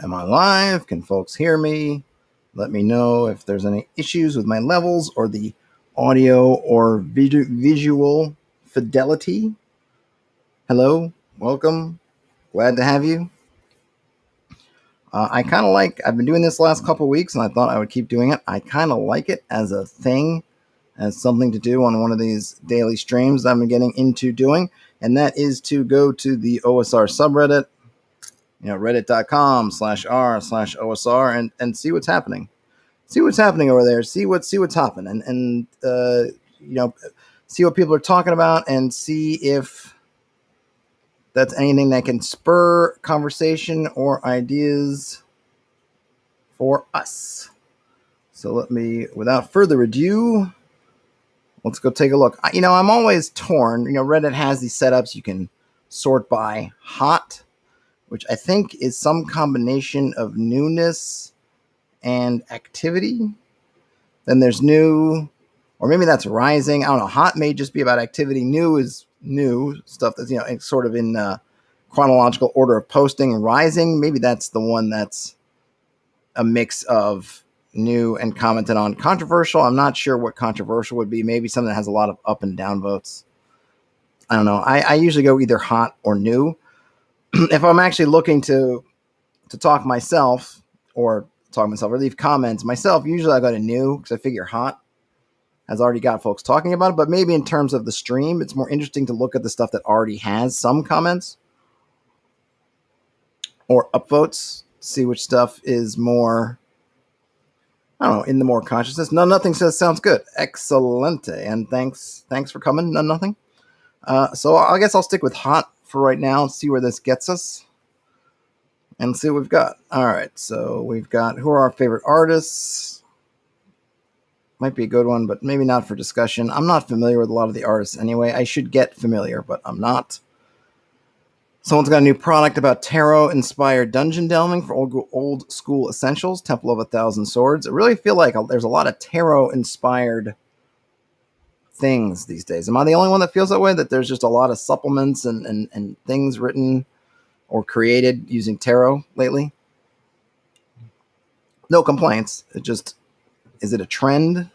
Am I live? Can folks hear me? Let me know if there's any issues with my levels or the audio or visual fidelity. Hello, welcome. Glad to have you. I've been doing this the last couple weeks and I thought I would keep doing it. I kind of like it as a thing, as something to do on one of these daily streams that I've been getting into doing. And that is to go to the OSR subreddit, reddit.com/r/OSR and see what's happening. See what's happening over there. See what's happening and see what people are talking about and see if that's anything that can spur conversation or ideas for us. So without further ado, let's go take a look. I'm always torn. Reddit has these setups. You can sort by hot, which I think is some combination of newness and activity. Then there's new, or maybe that's rising. I don't know. Hot may just be about activity. New is new stuff that's, sort of in chronological order of posting. Rising, maybe that's the one that's a mix of new and commented on. Controversial, I'm not sure what controversial would be. Maybe something that has a lot of up and down votes. I don't know. I usually go either hot or new. If I'm actually looking to talk myself or leave comments myself, usually I go to new because I figure hot has already got folks talking about it. But maybe in terms of the stream, it's more interesting to look at the stuff that already has some comments or upvotes, see which stuff is more, I don't know, in the more consciousness. Nothing says sounds good. Excellente. And thanks for coming. Nothing. So I guess I'll stick with hot for right now and see where this gets us and see what we've got. All right. So we've got who are our favorite artists. Might be a good one, but maybe not for discussion. I'm not familiar with a lot of the artists anyway. I should get familiar, but I'm not. Someone's got a new product about tarot-inspired dungeon delving for old school essentials, Temple of 1,000 Swords. I really feel like there's a lot of tarot-inspired things these days. Am I the only one that feels that way? That there's just a lot of supplements and things written or created using tarot lately? No complaints. Is it a trend?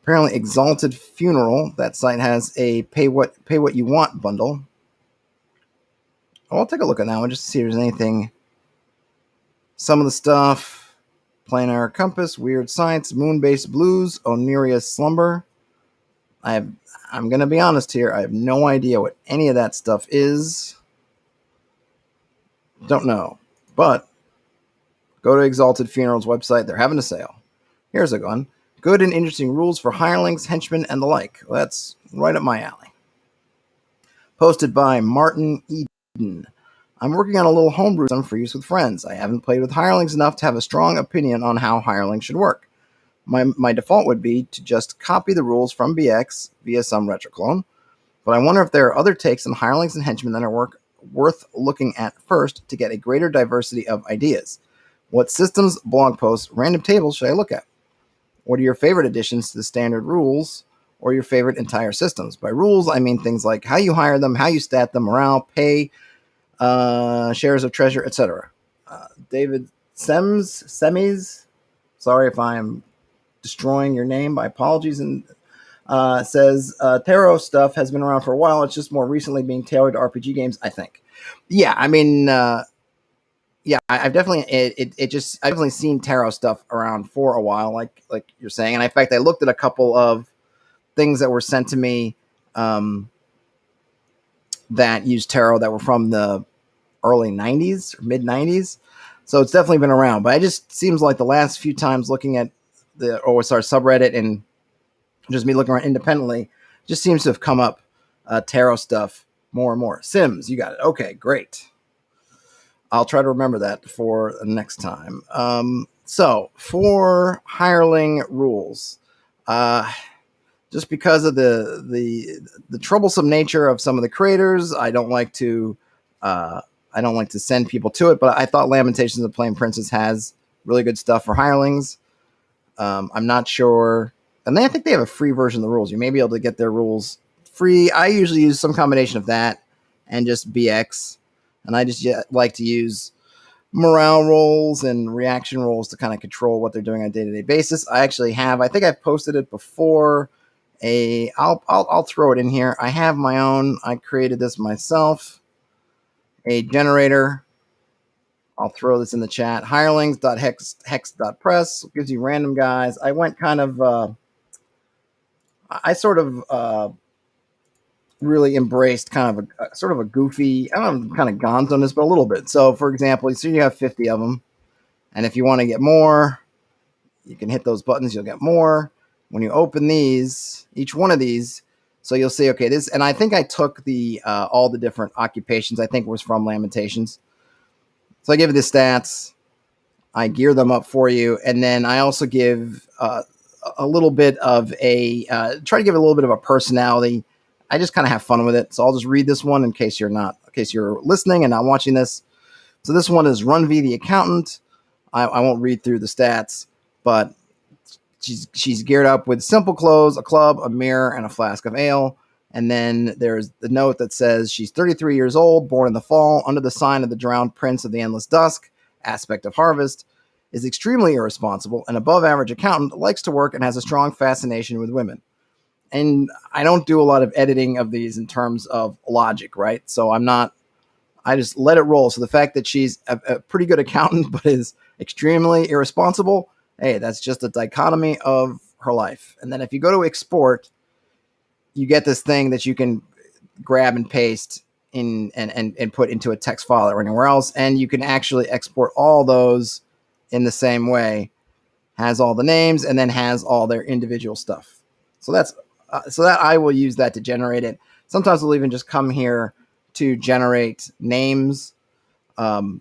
Apparently, Exalted Funeral, that site has a pay what you want bundle. I'll take a look at that one just to see if there's anything. Some of the stuff: Planar Compass, Weird Science, Moon-Based Blues, Oneria Slumber. I'm going to be honest here. I have no idea what any of that stuff is. Don't know. But go to Exalted Funeral's website. They're having a sale. Here's a one. Good and interesting rules for hirelings, henchmen, and the like. Well, that's right up my alley. Posted by Martin Eden. I'm working on a little homebrew system for use with friends. I haven't played with hirelings enough to have a strong opinion on how hirelings should work. My default would be to just copy the rules from BX via some retroclone, but I wonder if there are other takes on hirelings and henchmen that are worth looking at first to get a greater diversity of ideas. What systems, blog posts, random tables should I look at? What are your favorite additions to the standard rules or your favorite entire systems? By rules, I mean things like how you hire them, how you stat them, morale, pay, shares of treasure, etc. David Semis, sorry if I'm destroying your name, my apologies, and says tarot stuff has been around for a while. It's just more recently being tailored to RPG games, I think. Yeah, I mean, I've definitely I've definitely seen tarot stuff around for a while, like you're saying. And in fact, I looked at a couple of things that were sent to me that used tarot that were from the early 90s or mid 90s. So it's definitely been around. But it just seems like the last few times looking at the OSR subreddit and just me looking around independently, just seems to have come up tarot stuff more and more. Sims, you got it. Okay, great. I'll try to remember that for next time. So for hireling rules, just because of the troublesome nature of some of the creators, I don't like to send people to it. But I thought Lamentations of the Flame Princess has really good stuff for hirelings. I'm not sure, and I think they have a free version of the rules. You may be able to get their rules free. I usually use some combination of that and just BX. And I just like to use morale rolls and reaction rolls to kind of control what they're doing on a day-to-day basis. I actually have, I think I've posted it before. I'll throw it in here. I have my own. I created this myself. A generator. I'll throw this in the chat. Hirelings.hex.press gives you random guys. I went kind of, I sort of really embraced kind of a sort of a goofy, I don't know, kind of gonzo on this, but a little bit. So, for example, so you have 50 of them. And if you want to get more, you can hit those buttons, you'll get more. When you open these, each one of these, so you'll see, okay, this, and I think I took the all the different occupations, I think was from Lamentations. So I give you the stats, I gear them up for you, and then I also give a little bit of a, try to give it a little bit of a personality. I just kind of have fun with it. So I'll just read this one in case you're listening and not watching this. So this one is Run V the Accountant. I won't read through the stats, but she's geared up with simple clothes, a club, a mirror, and a flask of ale. And then there's the note that says she's 33 years old, born in the fall, under the sign of the drowned prince of the endless dusk, aspect of harvest, is extremely irresponsible, an above-average accountant, likes to work, and has a strong fascination with women. And I don't do a lot of editing of these in terms of logic, right? So I just let it roll. So the fact that she's a pretty good accountant but is extremely irresponsible, hey, that's just a dichotomy of her life. And then if you go to export, you get this thing that you can grab and paste in and put into a text file or anywhere else. And you can actually export all those in the same way. Has all the names and then has all their individual stuff. So that's so that I will use that to generate it. Sometimes we'll even just come here to generate names. You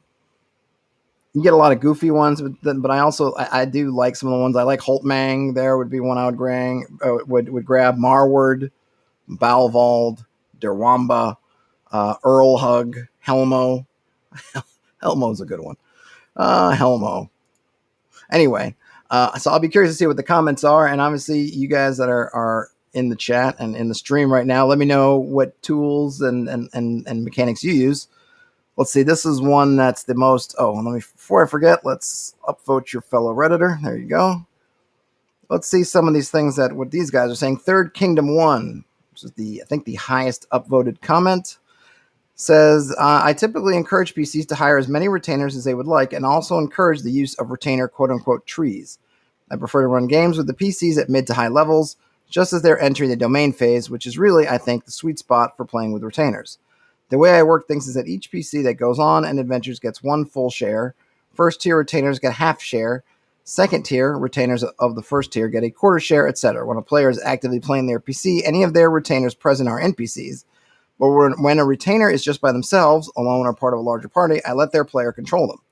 get a lot of goofy ones, but I also I do like some of the ones I like. Holtmang there would be one I would grab. Marward, Balvald, Derwamba, Earlhug, Helmo. Helmo's a good one. Helmo. Anyway, so I'll be curious to see what the comments are, and obviously you guys that are in the chat and in the stream right now, let me know what tools and mechanics you use. Let's see. This is one that's the most. Before I forget, let's upvote your fellow Redditor. There you go. Let's see some of these things that what these guys are saying. Third Kingdom 1, which is I think the highest upvoted comment, says, I typically encourage PCs to hire as many retainers as they would like and also encourage the use of retainer quote-unquote trees. I prefer to run games with the PCs at mid to high levels, just as they're entering the domain phase, which is really, I think, the sweet spot for playing with retainers. The way I work things is that each PC that goes on and adventures gets one full share. First tier retainers get half share. Second tier retainers of the first tier get a quarter share, etc. When a player is actively playing their PC, any of their retainers present are NPCs. But when a retainer is just by themselves, alone or part of a larger party, I let their player control them.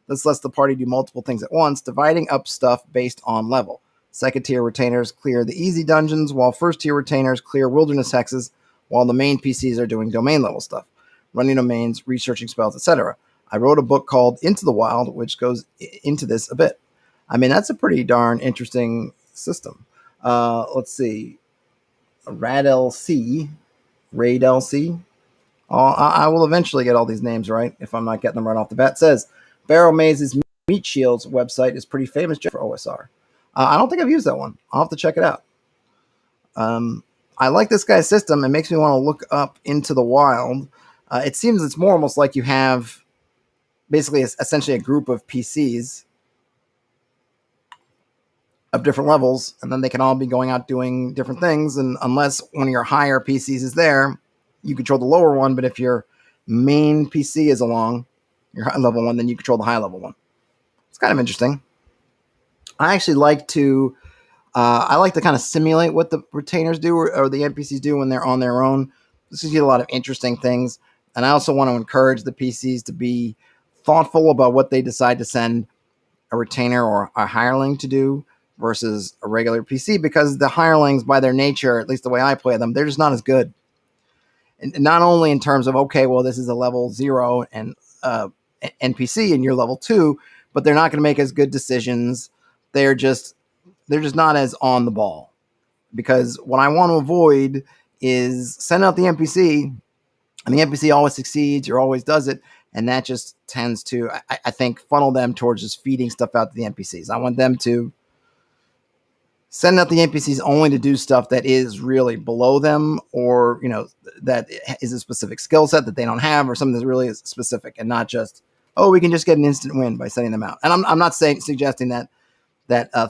This lets the party do multiple things at once, dividing up stuff based on level. Second tier retainers clear the easy dungeons, while first tier retainers clear wilderness hexes, while the main PCs are doing domain level stuff, running domains, researching spells, etc. I wrote a book called Into the Wild, which goes into this a bit. I mean, that's a pretty darn interesting system. Let's see. Raid LC. I will eventually get all these names right if I'm not getting them right off the bat. It says Barrow Maze's Meat Shields website is pretty famous for OSR. I don't think I've used that one. I'll have to check it out. I like this guy's system. It makes me want to look up Into the Wild. It seems it's more almost like you have basically essentially a group of PCs of different levels, and then they can all be going out doing different things. And unless one of your higher PCs is there, you control the lower one. But if your main PC is along, your high level one, then you control the high level one. It's kind of interesting. I actually like to kind of simulate what the retainers do or the NPCs do when they're on their own. This gives you a lot of interesting things. And I also want to encourage the PCs to be thoughtful about what they decide to send a retainer or a hireling to do versus a regular PC, because the hirelings, by their nature, at least the way I play them, they're just not as good. And not only in terms of, okay, well, this is a level 0 and NPC and you're level 2, but they're not going to make as good decisions. They're just not as on the ball, because what I want to avoid is send out the NPC and the NPC always succeeds or always does it. And that just tends to, I think, funnel them towards just feeding stuff out to the NPCs. I want them to send out the NPCs only to do stuff that is really below them, or, that is a specific skill set that they don't have, or something that really is specific, and not just, oh, we can just get an instant win by sending them out. And I'm not suggesting that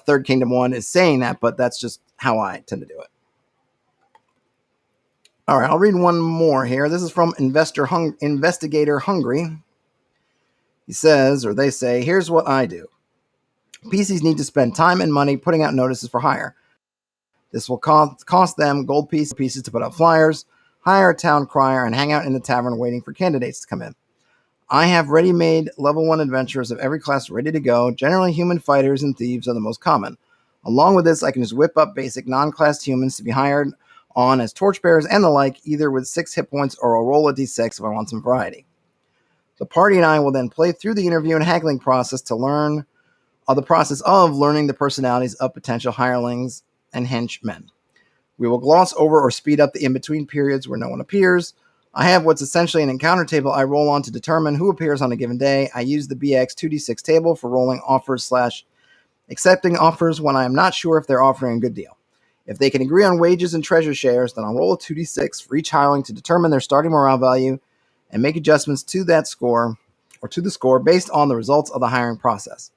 Third Kingdom 1 is saying that, but that's just how I tend to do it. All right, I'll read one more here. This is from Investigator Hungry. He says, or they say, here's what I do. PCs need to spend time and money putting out notices for hire. This will cost them gold pieces to put out flyers, hire a town crier, and hang out in the tavern waiting for candidates to come in. I have ready-made level 1 adventurers of every class ready to go. Generally, human fighters and thieves are the most common. Along with this, I can just whip up basic non-classed humans to be hired on as torchbearers and the like, either with 6 hit points or I'll roll a d6 if I want some variety. The party and I will then play through the interview and haggling process to learn the process of learning the personalities of potential hirelings and henchmen. We will gloss over or speed up the in-between periods where no one appears. I have what's essentially an encounter table I roll on to determine who appears on a given day. I use the BX 2d6 table for rolling offers / accepting offers when I am not sure if they're offering a good deal. If they can agree on wages and treasure shares, then I'll roll a 2d6 for each hireling to determine their starting morale value and make adjustments to that score, or to the score, based on the results of the hiring process.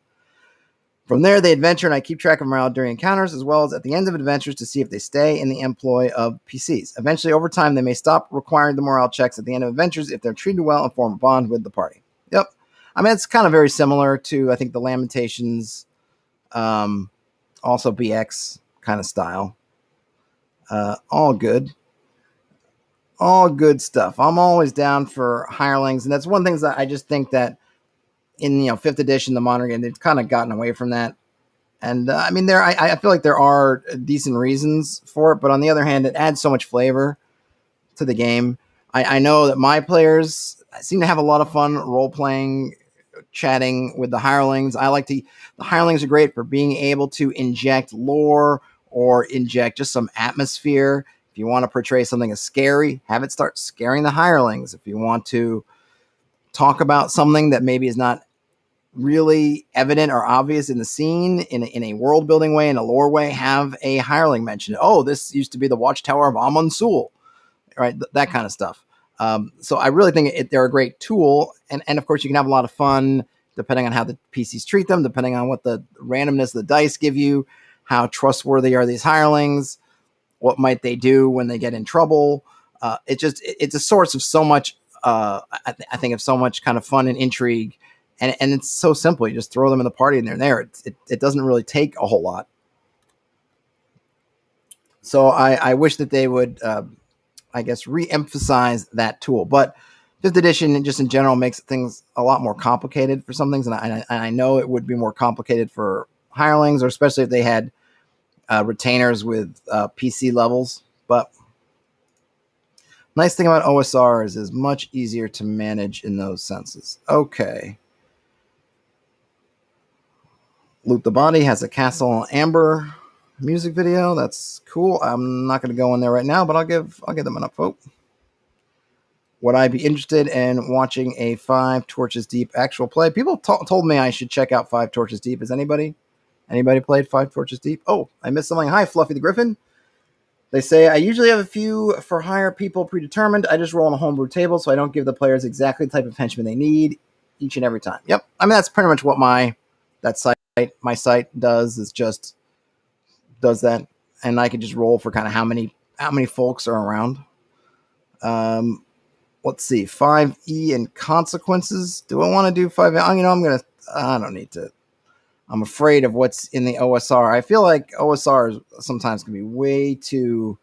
From there, they adventure, and I keep track of morale during encounters, as well as at the end of adventures to see if they stay in the employ of PCs. Eventually, over time, they may stop requiring the morale checks at the end of adventures if they're treated well and form a bond with the party. Yep. I mean, it's kind of very similar to, I think, the Lamentations, also BX kind of style. All good. All good stuff. I'm always down for hirelings, and that's one thing that I just think that in 5th edition, the modern game, they've kind of gotten away from that. And I mean, I feel like there are decent reasons for it, but on the other hand, it adds so much flavor to the game. I know that my players seem to have a lot of fun role-playing, chatting with the hirelings. The hirelings are great for being able to inject lore or inject just some atmosphere. If you want to portray something as scary, have it start scaring the hirelings. If you want to talk about something that maybe is not really evident or obvious in the scene in a world building way, in a lore way, have a hireling mention, oh, this used to be the watchtower of Amon Sul, right? That kind of stuff. So I really think they're a great tool. And of course, you can have a lot of fun depending on how the PCs treat them, depending on what the randomness of the dice give you, how trustworthy are these hirelings, what might they do when they get in trouble. It's a source of so much, I think, of so much kind of fun and intrigue. And it's so simple. You just throw them in the party and they're there. It doesn't really take a whole lot. So I wish that they would, re-emphasize that tool. But 5th edition, just in general, makes things a lot more complicated for some things. And I know it would be more complicated for hirelings, or especially if they had retainers with PC levels. But nice thing about OSR is it's much easier to manage in those senses. Okay. Loot the Body has a Castle Amber music video. That's cool. I'm not going to go in there right now, but I'll give them an upvote. Would I be interested in watching a 5 Torches Deep actual play? People told me I should check out 5 Torches Deep. Is anybody played 5 Torches Deep? Oh, I missed something. Hi, Fluffy the Griffin. They say, I usually have a few for hire people predetermined. I just roll on a homebrew table, so I don't give the players exactly the type of henchmen they need each and every time. Yep. I mean, that's pretty much what my site does that, and I can just roll for kind of how many folks are around. Let's see, 5e and consequences. Do I want to do 5e? I don't need to. I'm afraid of what's in the OSR. I feel like OSR sometimes can be way too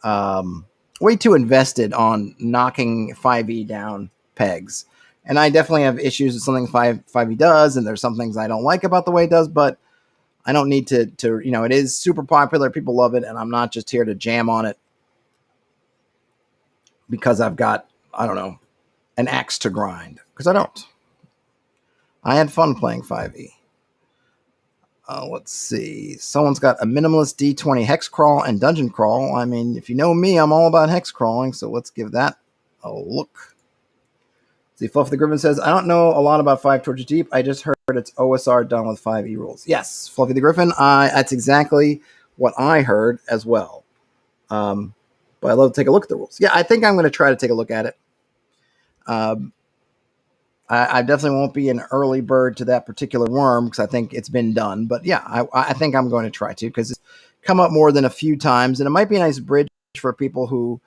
invested on knocking 5e down pegs. And I definitely have issues with something 5e does, and there's some things I don't like about the way it does, but I don't need to it is super popular. People love it, and I'm not just here to jam on it because I've got, an axe to grind, because I don't. I had fun playing 5e. Let's see. Someone's got a Minimalist d20 Hexcrawl and Dungeon Crawl. I mean, if you know me, I'm all about hex crawling, so let's give that a look. See, Fluff the Griffin says, I don't know a lot about 5 Torches Deep. I just heard it's OSR done with 5e rules. Yes, Fluffy the Griffin, that's exactly what I heard as well. But I'd love to take a look at the rules. Yeah, I think I'm going to try to take a look at it. I definitely won't be an early bird to that particular worm because I think it's been done. But yeah, I think I'm going to try to because it's come up more than a few times. And it might be a nice bridge for people who,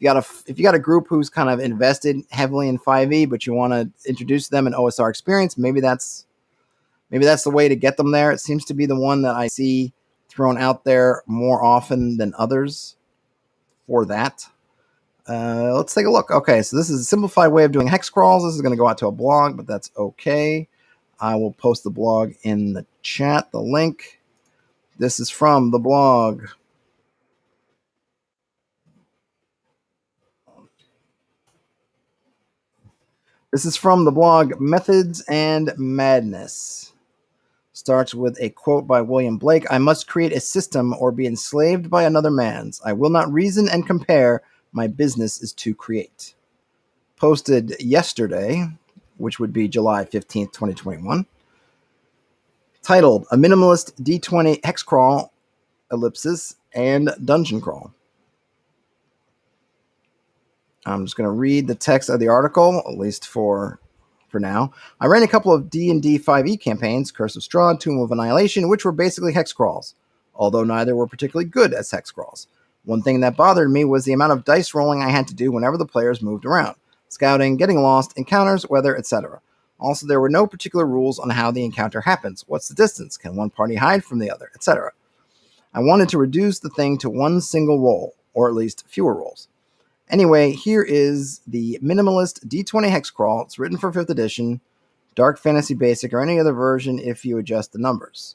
if you got a group who's kind of invested heavily in 5e, but you want to introduce them an OSR experience, maybe that's the way to get them there. It seems to be the one that I see thrown out there more often than others for that. Let's take a look. Okay, so this is a simplified way of doing hex crawls. This is going to go out to a blog, but that's okay. I will post the blog in the chat, the link. This is from the blog. This is from the blog Methods and Madness. Starts with a quote by William Blake. I must create a system or be enslaved by another man's. I will not reason and compare. My business is to create. Posted yesterday, which would be July 15th, 2021. Titled, A Minimalist D20 Hexcrawl, ellipsis, and Dungeon Crawl. I'm just going to read the text of the article, at least for now. I ran a couple of D&D 5e campaigns, Curse of Strahd, Tomb of Annihilation, which were basically hex crawls, although neither were particularly good as hex crawls. One thing that bothered me was the amount of dice rolling I had to do whenever the players moved around. Scouting, getting lost, encounters, weather, etc. Also, there were no particular rules on how the encounter happens. What's the distance? Can one party hide from the other, etc. I wanted to reduce the thing to one single roll, or at least fewer rolls. Anyway, here is the Minimalist D20 Hexcrawl. It's written for 5th edition, Dark Fantasy Basic, or any other version if you adjust the numbers.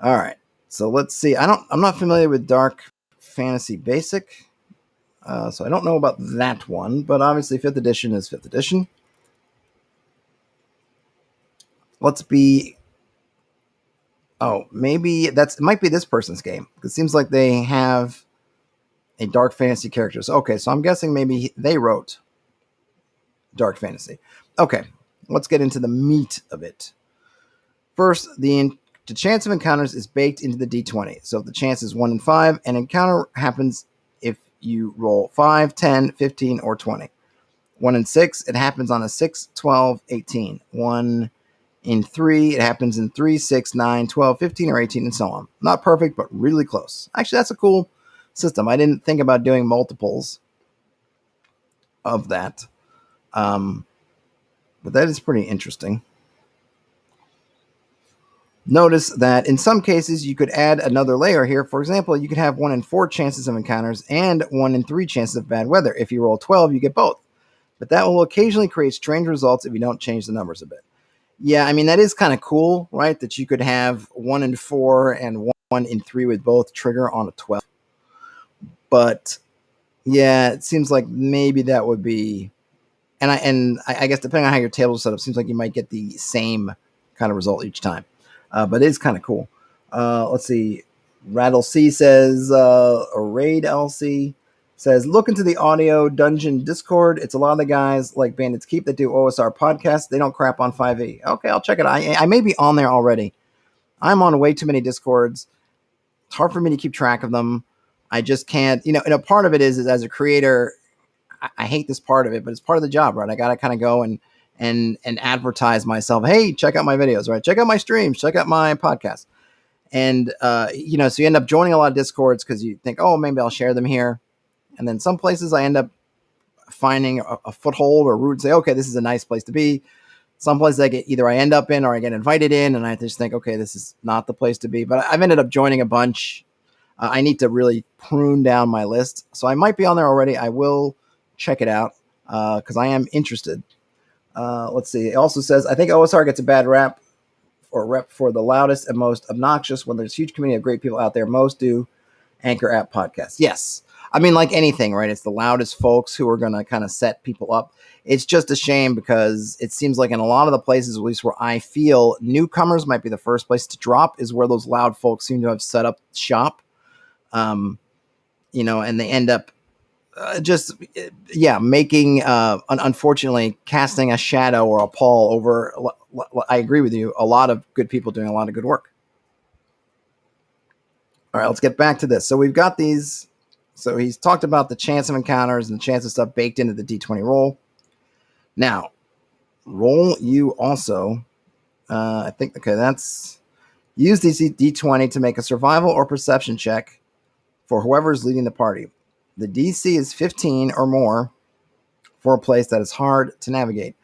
All right, so let's see. I'm not familiar with Dark Fantasy Basic, so I don't know about that one, but obviously 5th edition is 5th edition. Maybe it might be this person's game. It seems like they have a Dark Fantasy character. So, okay, so I'm guessing maybe they wrote Dark Fantasy. Okay, let's get into the meat of it. First, the chance of encounters is baked into the D20. So if the chance is 1 in 5, an encounter happens if you roll 5, 10, 15, or 20. 1 in 6, it happens on a 6, 12, 18. 1 in 3, it happens in 3, 6, 9, 12, 15, or 18, and so on. Not perfect, but really close. Actually, that's a cool system. I didn't think about doing multiples of that. But that is pretty interesting. Notice that in some cases you could add another layer here. For example, you could have 1 in 4 chances of encounters and 1 in 3 chances of bad weather. If you roll 12, you get both. But that will occasionally create strange results if you don't change the numbers a bit. Yeah, I mean, that is kind of cool, right? That you could have 1 in 4 and 1 in 3 with both trigger on a 12. But yeah, it seems like maybe that would be, and I guess depending on how your table is set up, seems like you might get the same kind of result each time. But it is kind of cool. Let's see. Rattle C says, or Raid LC says, look into the audio dungeon Discord. It's a lot of the guys like Bandits Keep that do OSR podcasts. They don't crap on 5e. Okay, I'll check it out. I may be on there already. I'm on way too many Discords. It's hard for me to keep track of them. I just can't, and part of it is as a creator, I hate this part of it, but it's part of the job, right? I got to kind of go and advertise myself. Hey, check out my videos, right? Check out my streams, check out my podcast. And, so you end up joining a lot of Discords because you think, oh, maybe I'll share them here. And then some places I end up finding a foothold or route and say, okay, this is a nice place to be. Some places I end up in or I get invited in and I just think, okay, this is not the place to be. But I've ended up joining a bunch. I need to really prune down my list. So I might be on there already. I will check it out because I am interested. Let's see. It also says, I think OSR gets a bad rep for the loudest and most obnoxious when there's a huge community of great people out there. Most do Anchor app podcasts. Yes. I mean, like anything, right? It's the loudest folks who are going to kind of set people up. It's just a shame because it seems like in a lot of the places, at least where I feel newcomers might be the first place to drop is where those loud folks seem to have set up shop. And they end up making unfortunately casting a shadow or a pall over. I agree with you. A lot of good people doing a lot of good work. All right, let's get back to this. So we've got these. So he's talked about the chance of encounters and the chance of stuff baked into the D20 roll. Now, roll you also. I think, okay, that's use the D20 to make a survival or perception check for whoever is leading the party. The DC is 15 or more for a place that is hard to navigate.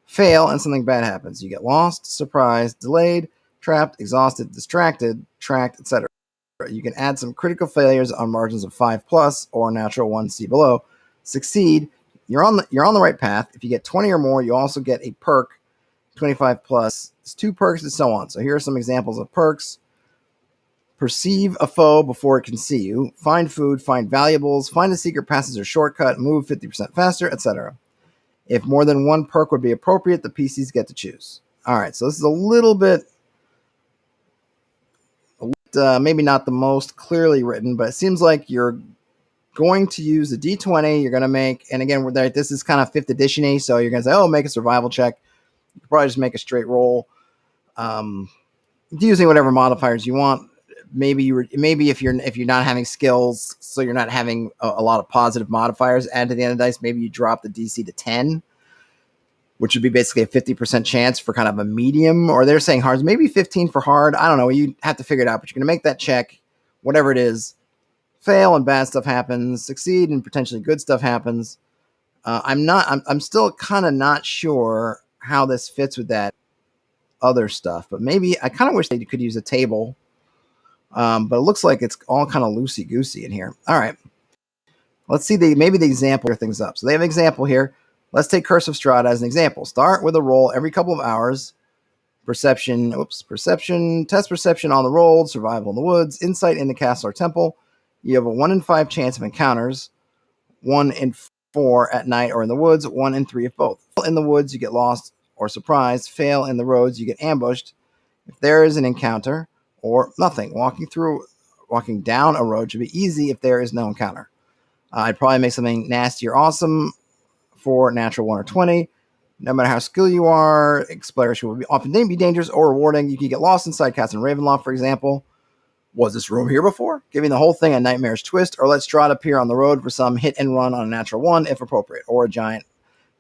Fail and something bad happens. You get lost, surprised, delayed, trapped, exhausted, distracted, tracked, etc. You can add some critical failures on margins of 5+ or natural 1C below. Succeed, you're on the right path. If you get 20 or more, you also get a perk, 25+. It's 2 perks and so on. So here are some examples of perks. Perceive a foe before it can see you. Find food, find valuables, find a secret passage or shortcut, move 50% faster, etc. If more than one perk would be appropriate, the PCs get to choose. All right, so this is a little bit maybe not the most clearly written, but it seems like you're going to use the D20. You're going to make, and again, this is kind of 5th edition-y, so you're going to say, oh, make a survival check. You can probably just make a straight roll, using whatever modifiers you want. Maybe if you're not having skills, so you're not having a lot of positive modifiers added to the end of the dice, maybe you drop the DC to 10. Which would be basically a 50% chance for kind of a medium, or they're saying hard, maybe 15 for hard. I don't know. You have to figure it out, but you're going to make that check, whatever it is. Fail and bad stuff happens. Succeed and potentially good stuff happens. I'm still kind of not sure how this fits with that other stuff, but maybe I kind of wish they could use a table. But it looks like it's all kind of loosey-goosey in here. All right. Let's see maybe the example things up. So they have an example here. Let's take Curse of Strahd as an example. Start with a roll every couple of hours. Perception, test perception on the roll, survival in the woods, insight in the castle or temple. You have a 1 in 5 chance of encounters, 1 in 4 at night or in the woods, 1 in 3 if both. In the woods, you get lost or surprised. Fail in the roads, you get ambushed. If there is an encounter, or nothing. Walking down a road should be easy if there is no encounter. I'd probably make something nasty or awesome for natural 1 or 20. No matter how skilled you are, exploration will often be dangerous or rewarding. You can get lost inside Castle Ravenloft, for example. Was this room here before? Giving the whole thing a nightmarish twist, or let's Strahd appear on the road for some hit and run on a natural 1, if appropriate, or a giant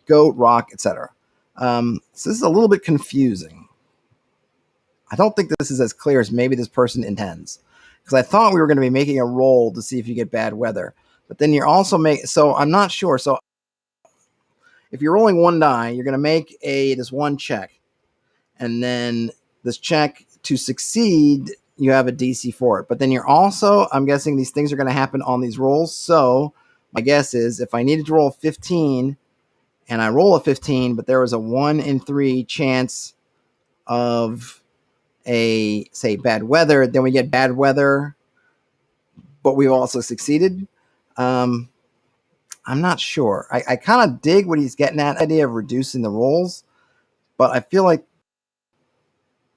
goat, rock, etc. So this is a little bit confusing. I don't think this is as clear as maybe this person intends, because I thought we were going to be making a roll to see if you get bad weather, but then you're also so I'm not sure. So if you're rolling 1 die, you're going to make this 1 check, and then this check to succeed, you have a DC for it. But then you're also, I'm guessing these things are going to happen on these rolls. So my guess is if I needed to roll 15 and I roll a 15, but there was a 1 in 3 chance of say bad weather, then we get bad weather, but we've also succeeded. I'm not sure. I kind of dig what he's getting at, the idea of reducing the rolls, but I feel like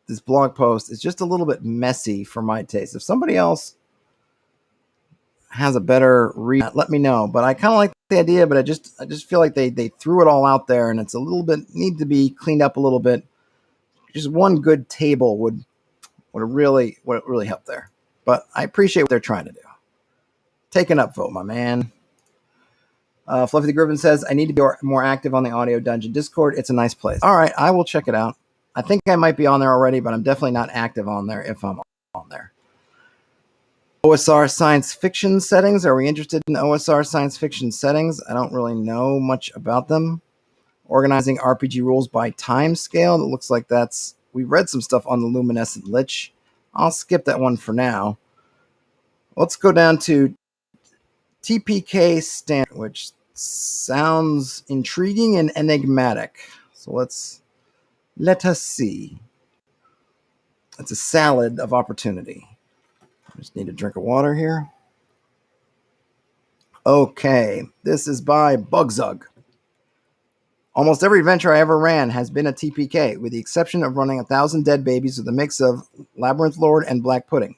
this blog post is just a little bit messy for my taste. If somebody else has a better read, let me know. But I kind of like the idea, but I just feel like they threw it all out there, and it's a little bit need to be cleaned up a little bit. Just one good table would really help there. But I appreciate what they're trying to do. Take an upvote, my man. Fluffy the Griffin says, I need to be more active on the Audio Dungeon Discord. It's a nice place. All right, I will check it out. I think I might be on there already, but I'm definitely not active on there if I'm on there. OSR science fiction settings. Are we interested in OSR science fiction settings? I don't really know much about them. Organizing RPG rules by time scale. It looks like we read some stuff on the Luminescent Lich. I'll skip that one for now. Let's go down to TPK standard, which sounds intriguing and enigmatic. So let us see. It's a salad of opportunity. I just need a drink of water here. Okay, this is by Bugzug. Almost every adventure I ever ran has been a TPK, with the exception of running 1,000 Dead Babies with a mix of Labyrinth Lord and Black Pudding.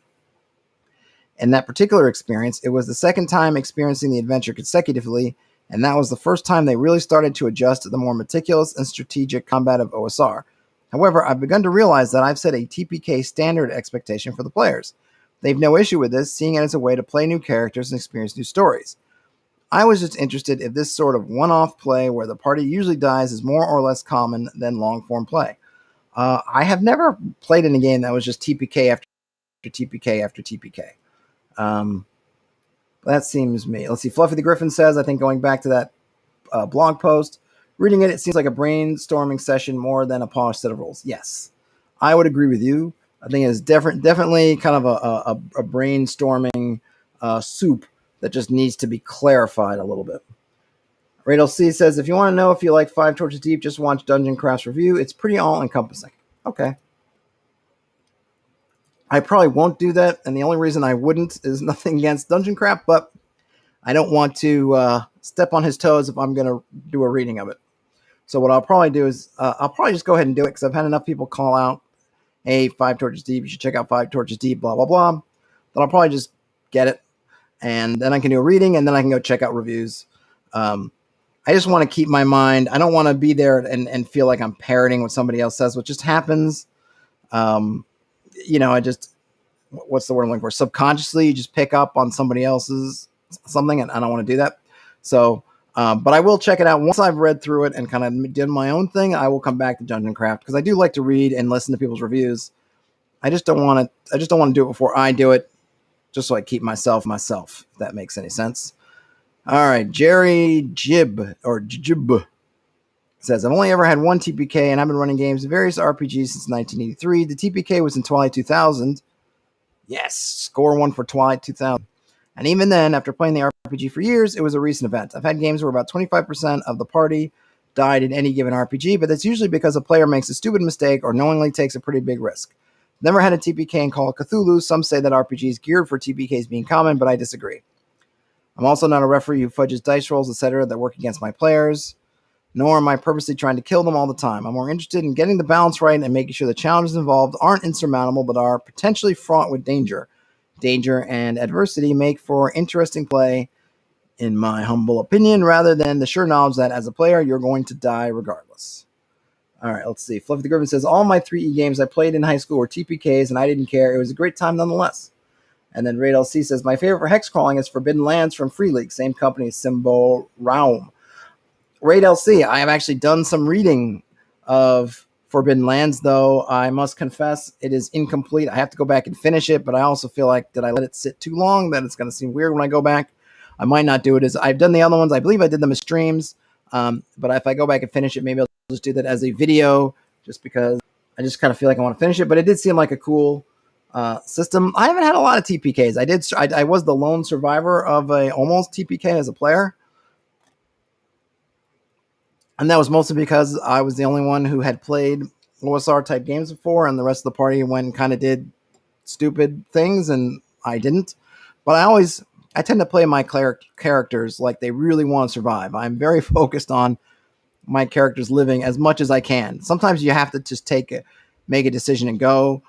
In that particular experience, it was the second time experiencing the adventure consecutively, and that was the first time they really started to adjust to the more meticulous and strategic combat of OSR. However, I've begun to realize that I've set a TPK standard expectation for the players. They've no issue with this, seeing it as a way to play new characters and experience new stories. I was just interested if this sort of one-off play where the party usually dies is more or less common than long-form play. I have never played in a game that was just TPK after TPK after TPK. That seems me. Let's see. Fluffy the Griffin says, I think going back to that blog post, reading it seems like a brainstorming session more than a polished set of rules. Yes, I would agree with you. I think it's definitely kind of a brainstorming soup that just needs to be clarified a little bit. Radel C says, if you want to know if you like Five Torches Deep, just watch Dungeon Craft's review. It's pretty all-encompassing. Okay. I probably won't do that, and the only reason I wouldn't is nothing against Dungeon Craft, but I don't want to step on his toes if I'm going to do a reading of it. So what I'll probably do is I'll probably just go ahead and do it because I've had enough people call out, hey, Five Torches Deep, you should check out Five Torches Deep, blah, blah, blah. Then I'll probably just get it, and then I can do a reading, and then I can go check out reviews. I just want to keep my mind. I don't want to be there and feel like I'm parroting what somebody else says, which just happens. I just, what's the word I'm looking for? Subconsciously, you just pick up on somebody else's something, and I don't want to do that. So, but I will check it out once I've read through it and kind of did my own thing. I will come back to Dungeon Craft because I do like to read and listen to people's reviews. I just don't want to do it before I do it, just so I keep myself, if that makes any sense. All right, Jerry Jib says, I've only ever had one TPK, and I've been running games in various RPGs since 1983. The TPK was in Twilight 2000. Yes, score one for Twilight 2000. And even then, after playing the RPG for years, it was a recent event. I've had games where about 25% of the party died in any given RPG, but that's usually because a player makes a stupid mistake or knowingly takes a pretty big risk. Never had a TPK in Call of Cthulhu. Some say that RPG is geared for TPKs being common, but I disagree. I'm also not a referee who fudges dice rolls, etc. that work against my players, nor am I purposely trying to kill them all the time. I'm more interested in getting the balance right and making sure the challenges involved aren't insurmountable but are potentially fraught with danger. Danger and adversity make for interesting play, in my humble opinion, rather than the sure knowledge that as a player, you're going to die regardless. All right, let's see. Fluffy the Griffin says, all my 3E games I played in high school were TPKs, and I didn't care. It was a great time nonetheless. And then Raid LC says, my favorite for hexcrawling is Forbidden Lands from Free League, same company, Symbol Raum. Raid LC, I have actually done some reading of Forbidden Lands, though I must confess it is incomplete. I have to go back and finish it, but I also feel like, did I let it sit too long? That it's going to seem weird when I go back. I might not do it as I've done the other ones. I believe I did them as streams, but if I go back and finish it, maybe I'll just do that as a video, just because I just kind of feel like I want to finish it. But it did seem like a cool system. I haven't had a lot of TPKs. I was the lone survivor of a almost TPK as a player. And that was mostly because I was the only one who had played OSR type games before, and the rest of the party went and kind of did stupid things, and I didn't. But I tend to play my characters like they really want to survive. I'm very focused on my characters living as much as I can. Sometimes you have to just make a decision and go.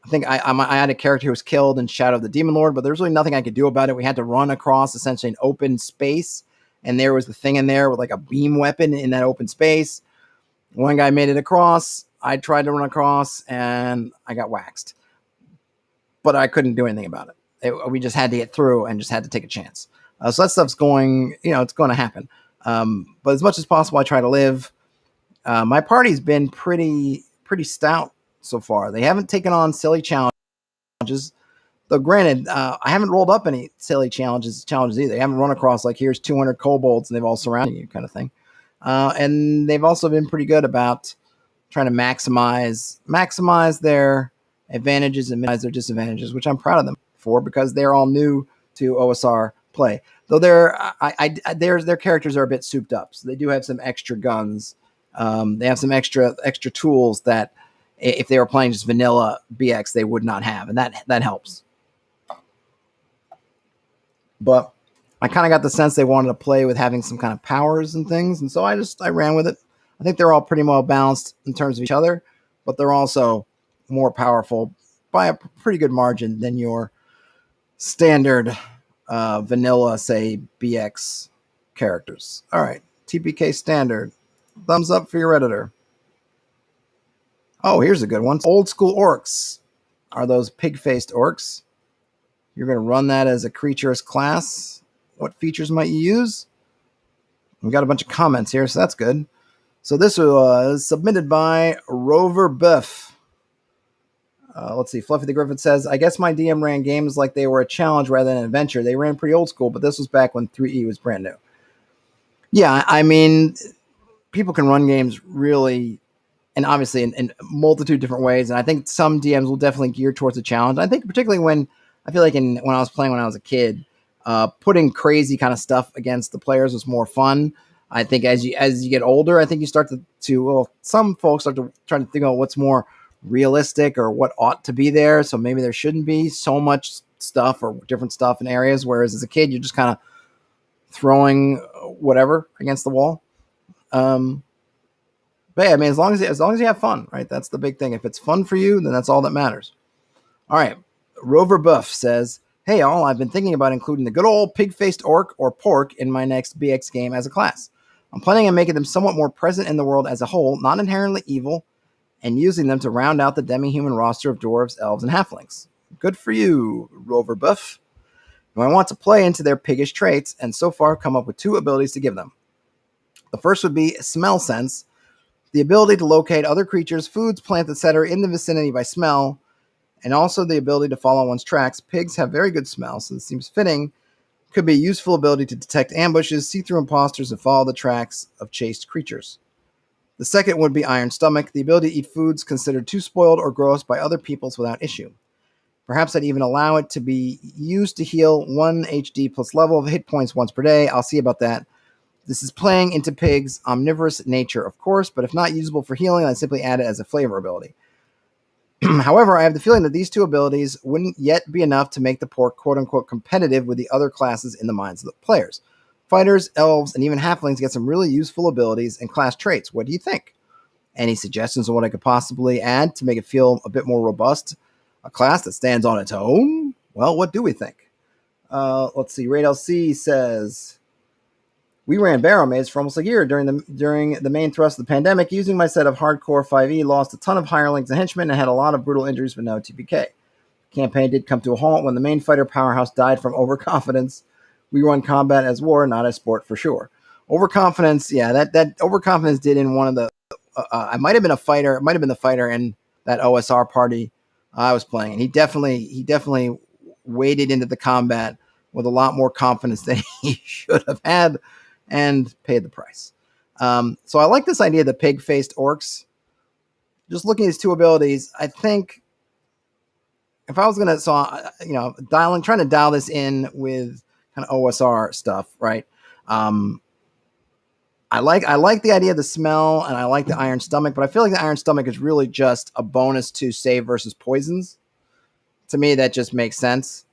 I think I had a character who was killed in Shadow of the Demon Lord, but there's really nothing I could do about it. We had to run across essentially an open space, and there was the thing in there with like a beam weapon in that open space. One guy made it across. I tried to run across, and I got waxed. But I couldn't do anything about it. We just had to get through and just had to take a chance. So that stuff's going, it's going to happen. But as much as possible, I try to live. My party's been pretty stout so far. They haven't taken on silly challenges. Though granted, I haven't rolled up any silly challenges either. They haven't run across like, here's 200 kobolds and they've all surrounded you kind of thing. And they've also been pretty good about trying to maximize their advantages and minimize their disadvantages, which I'm proud of them for, because they're all new to OSR play. Though their characters are a bit souped up. So they do have some extra guns. They have some extra tools that if they were playing just vanilla BX, they would not have. And that helps. But I kind of got the sense they wanted to play with having some kind of powers and things. And so I ran with it. I think they're all pretty well balanced in terms of each other, but they're also more powerful by a pretty good margin than your standard vanilla, say, BX characters. All right, TPK standard. Thumbs up for your Redditor. Oh, here's a good one. Old school orcs. Are those pig-faced orcs? You're going to run that as a creature's class. What features might you use? We've got a bunch of comments here, so that's good. So this was submitted by Rover Buff. Let's see. Fluffy the Griffin says, I guess my DM ran games like they were a challenge rather than an adventure. They ran pretty old school, but this was back when 3E was brand new. Yeah, I mean, people can run games really, and obviously in a multitude of different ways. And I think some DMs will definitely gear towards a challenge. I think particularly when I feel like when I was playing when I was a kid, putting crazy kind of stuff against the players was more fun. I think as you get older, I think you start to some folks start to try to think about what's more realistic or what ought to be there. So maybe there shouldn't be so much stuff or different stuff in areas. Whereas as a kid, you're just kind of throwing whatever against the wall. But yeah, I mean, as long as you have fun, right? That's the big thing. If it's fun for you, then that's all that matters. All right. Rover Buff says, hey, all, I've been thinking about including the good old pig-faced orc or pork in my next BX game as a class. I'm planning on making them somewhat more present in the world as a whole, not inherently evil, and using them to round out the demi-human roster of dwarves, elves, and halflings. Good for you, Rover Buff. Now, I want to play into their piggish traits, and so far come up with 2 abilities to give them. The first would be Smell Sense, the ability to locate other creatures, foods, plants, etc. in the vicinity by smell, and also the ability to follow one's tracks. Pigs have very good smell, so this seems fitting. Could be a useful ability to detect ambushes, see through imposters, and follow the tracks of chased creatures. The second would be Iron Stomach, the ability to eat foods considered too spoiled or gross by other peoples without issue. Perhaps I'd even allow it to be used to heal 1 HD plus level of hit points once per day. I'll see about that. This is playing into pigs' omnivorous nature, of course, but if not usable for healing, I'd simply add it as a flavor ability. However, I have the feeling that these 2 abilities wouldn't yet be enough to make the pork quote-unquote competitive with the other classes in the minds of the players. Fighters, elves, and even halflings get some really useful abilities and class traits. What do you think? Any suggestions on what I could possibly add to make it feel a bit more robust? A class that stands on its own? Well, what do we think? Let's see. Raid LC says, we ran Barrow Maze for almost a year during the main thrust of the pandemic. Using my set of hardcore 5e, lost a ton of hirelings and henchmen, and had a lot of brutal injuries but no TPK. Campaign did come to a halt when the main fighter powerhouse died from overconfidence. We run combat as war, not as sport for sure. Overconfidence, yeah, that overconfidence did in one of the. I might have been a fighter. It might have been the fighter in that OSR party I was playing, and he definitely waded into the combat with a lot more confidence than he should have had, and paid the price. So I like this idea of the pig-faced orcs. Just looking at his 2 abilities, I think if I was going to, trying to dial this in with kind of OSR stuff, right? I like the idea of the smell, and I like the Iron Stomach, but I feel like the Iron Stomach is really just a bonus to save versus poisons. To me, that just makes sense.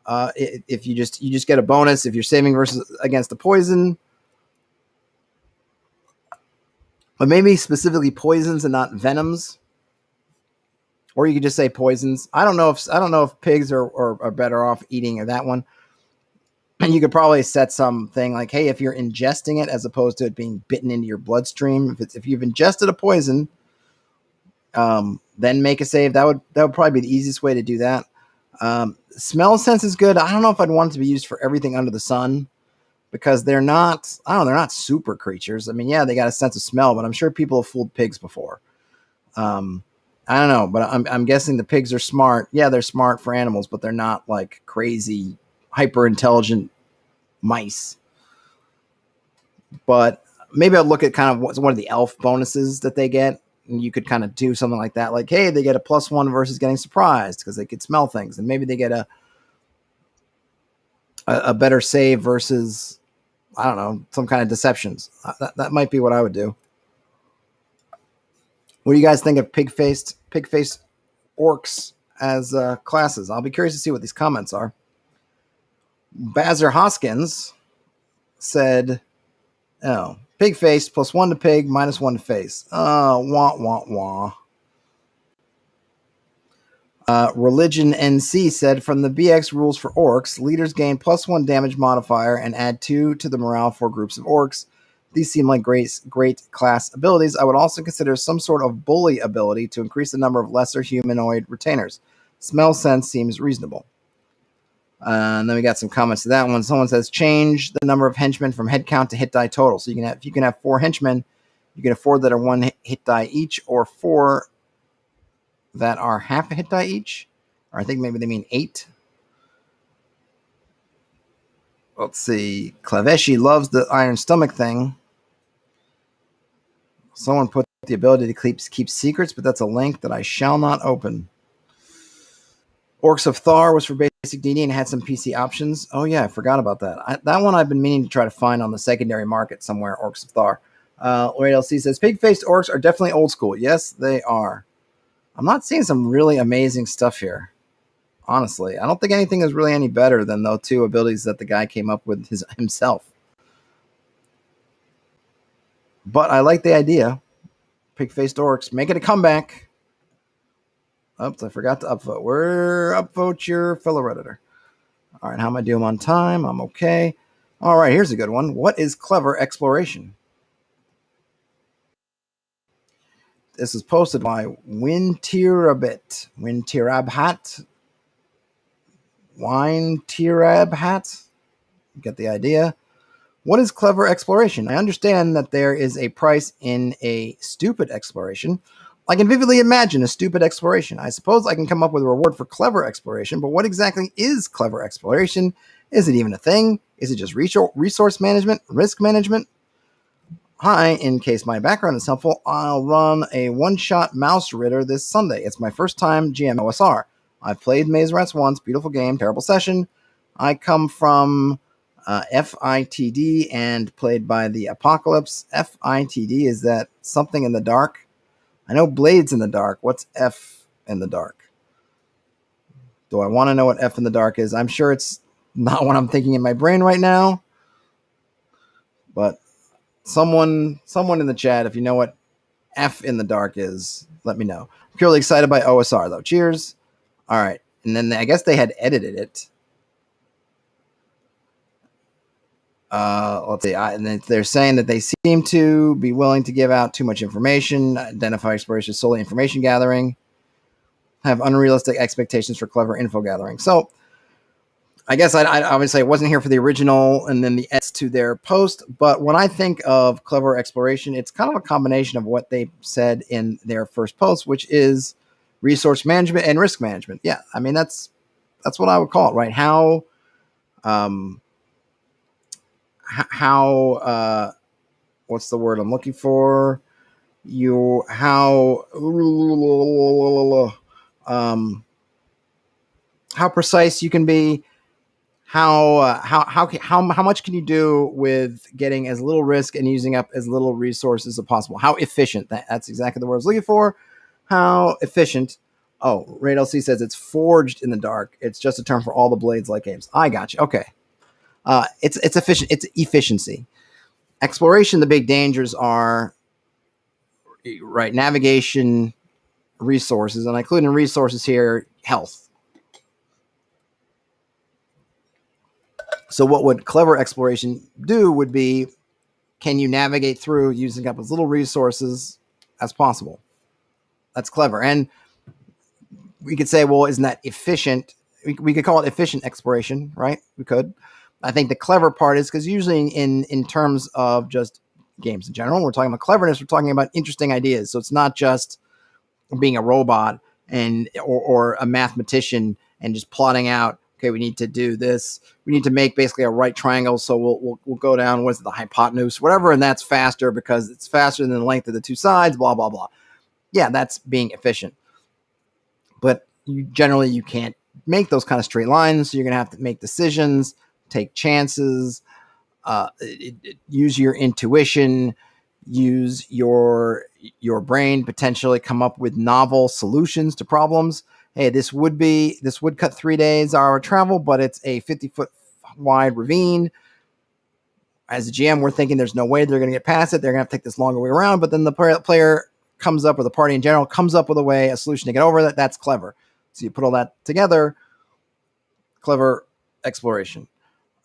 If you just get a bonus if you're saving versus against the poison. But maybe specifically poisons and not venoms, or you could just say poisons. I don't know if pigs are better off eating that one. And you could probably set something like, hey, if you're ingesting it as opposed to it being bitten into your bloodstream, if you've ingested a poison, then make a save. That would probably be the easiest way to do that. Smell sense is good. I don't know if I'd want it to be used for everything under the sun, because they're not super creatures. I mean, yeah, they got a sense of smell, but I'm sure people have fooled pigs before. I don't know, but I'm guessing the pigs are smart. Yeah, they're smart for animals, but they're not like crazy, hyper intelligent mice. But maybe I'll look at kind of what's one of the elf bonuses that they get, and you could kind of do something like that. Like, hey, they get a +1 versus getting surprised because they could smell things, and maybe they get a better save versus, I don't know, some kind of deceptions. That might be what I would do. What do you guys think of pig-faced orcs as classes? I'll be curious to see what these comments are. Bazzer Hoskins said, oh, pig-faced +1 to pig, -1 to face. Wah, wah, wah. Religion NC said, from the BX rules for orcs, leaders gain +1 damage modifier and add 2 to the morale for groups of orcs. These seem like great class abilities. I would also consider some sort of bully ability to increase the number of lesser humanoid retainers. Smell sense seems reasonable. And then we got some comments to that one. Someone says, change the number of henchmen from head count to hit die total. So if you can have 4 henchmen, you can have 4 that are 1 hit die each, or 4 that are half a hit die each. Or I think maybe they mean 8. Let's see. Klaveshi loves the iron stomach thing. Someone put the ability to keep secrets, but that's a link that I shall not open. Orcs of Thar was for basic D&D and had some PC options. Oh yeah, I forgot about that. That one I've been meaning to try to find on the secondary market somewhere, Orcs of Thar. Lloyd LC says, pig-faced orcs are definitely old school. Yes, they are. I'm not seeing some really amazing stuff here. Honestly, I don't think anything is really any better than the 2 abilities that the guy came up with himself. But I like the idea. Pig-faced orcs, making a comeback. Oops, I forgot to upvote. Upvote your fellow Redditor. All right, how am I doing on time? I'm okay. All right, here's a good one. What is clever exploration? This is posted by Wintirabit. Wintirabhat. Wintirabhat. You get the idea. What is clever exploration? I understand that there is a price in a stupid exploration. I can vividly imagine a stupid exploration. I suppose I can come up with a reward for clever exploration, but what exactly is clever exploration? Is it even a thing? Is it just resource management, risk management? Hi, in case my background is helpful, I'll run a one-shot Mouse Ritter this Sunday. It's my first time GM OSR. I've played Maze Rats once, beautiful game, terrible session. I come from FITD and played by the Apocalypse. FITD, is that something in the dark? I know Blades in the dark. What's F in the dark? Do I want to know what F in the dark is? I'm sure it's not what I'm thinking in my brain right now. But someone in the chat, if you know what F in the dark is, let me know. I'm purely excited by OSR, though. Cheers. All right. And then I guess they had edited it. Let's see. And they're saying that they seem to be willing to give out too much information, identify exploration solely information gathering, have unrealistic expectations for clever info gathering. So I guess I obviously I wasn't here for the original and then the edits to their post, but when I think of clever exploration, it's kind of a combination of what they said in their first post, which is resource management and risk management. Yeah, I mean that's what I would call it, right? How what's the word I'm looking for? How precise you can be. How much can you do with getting as little risk and using up as little resources as possible? How efficient? That's exactly the word I was looking for. How efficient? Oh, Raid LC says it's forged in the dark. It's just a term for all the Blades-like games. I got you. Okay. It's efficient. It's efficiency. Exploration, the big dangers are, right, navigation, resources, and I include in resources here health. So what would clever exploration do would be, can you navigate through using up as little resources as possible? That's clever. And we could say, well, isn't that efficient? We could call it efficient exploration, right? We could. I think the clever part is because usually in terms of just games in general, we're talking about cleverness, we're talking about interesting ideas. So it's not just being a robot or a mathematician and just plotting out, okay, we need to do this. We need to make basically a right triangle. So we'll go down, what's the hypotenuse, whatever. And that's faster because it's faster than the length of the two sides, blah, blah, blah. Yeah, that's being efficient. But you can't make those kind of straight lines. So you're going to have to make decisions, take chances, use your intuition, use your brain, potentially come up with novel solutions to problems. Hey, this would cut 3 days our travel, but it's a 50-foot wide ravine. As a GM, we're thinking there's no way they're going to get past it. They're going to have to take this longer way around. But then the player comes up, or the party in general comes up with a solution to get over that. That's clever. So you put all that together, clever exploration.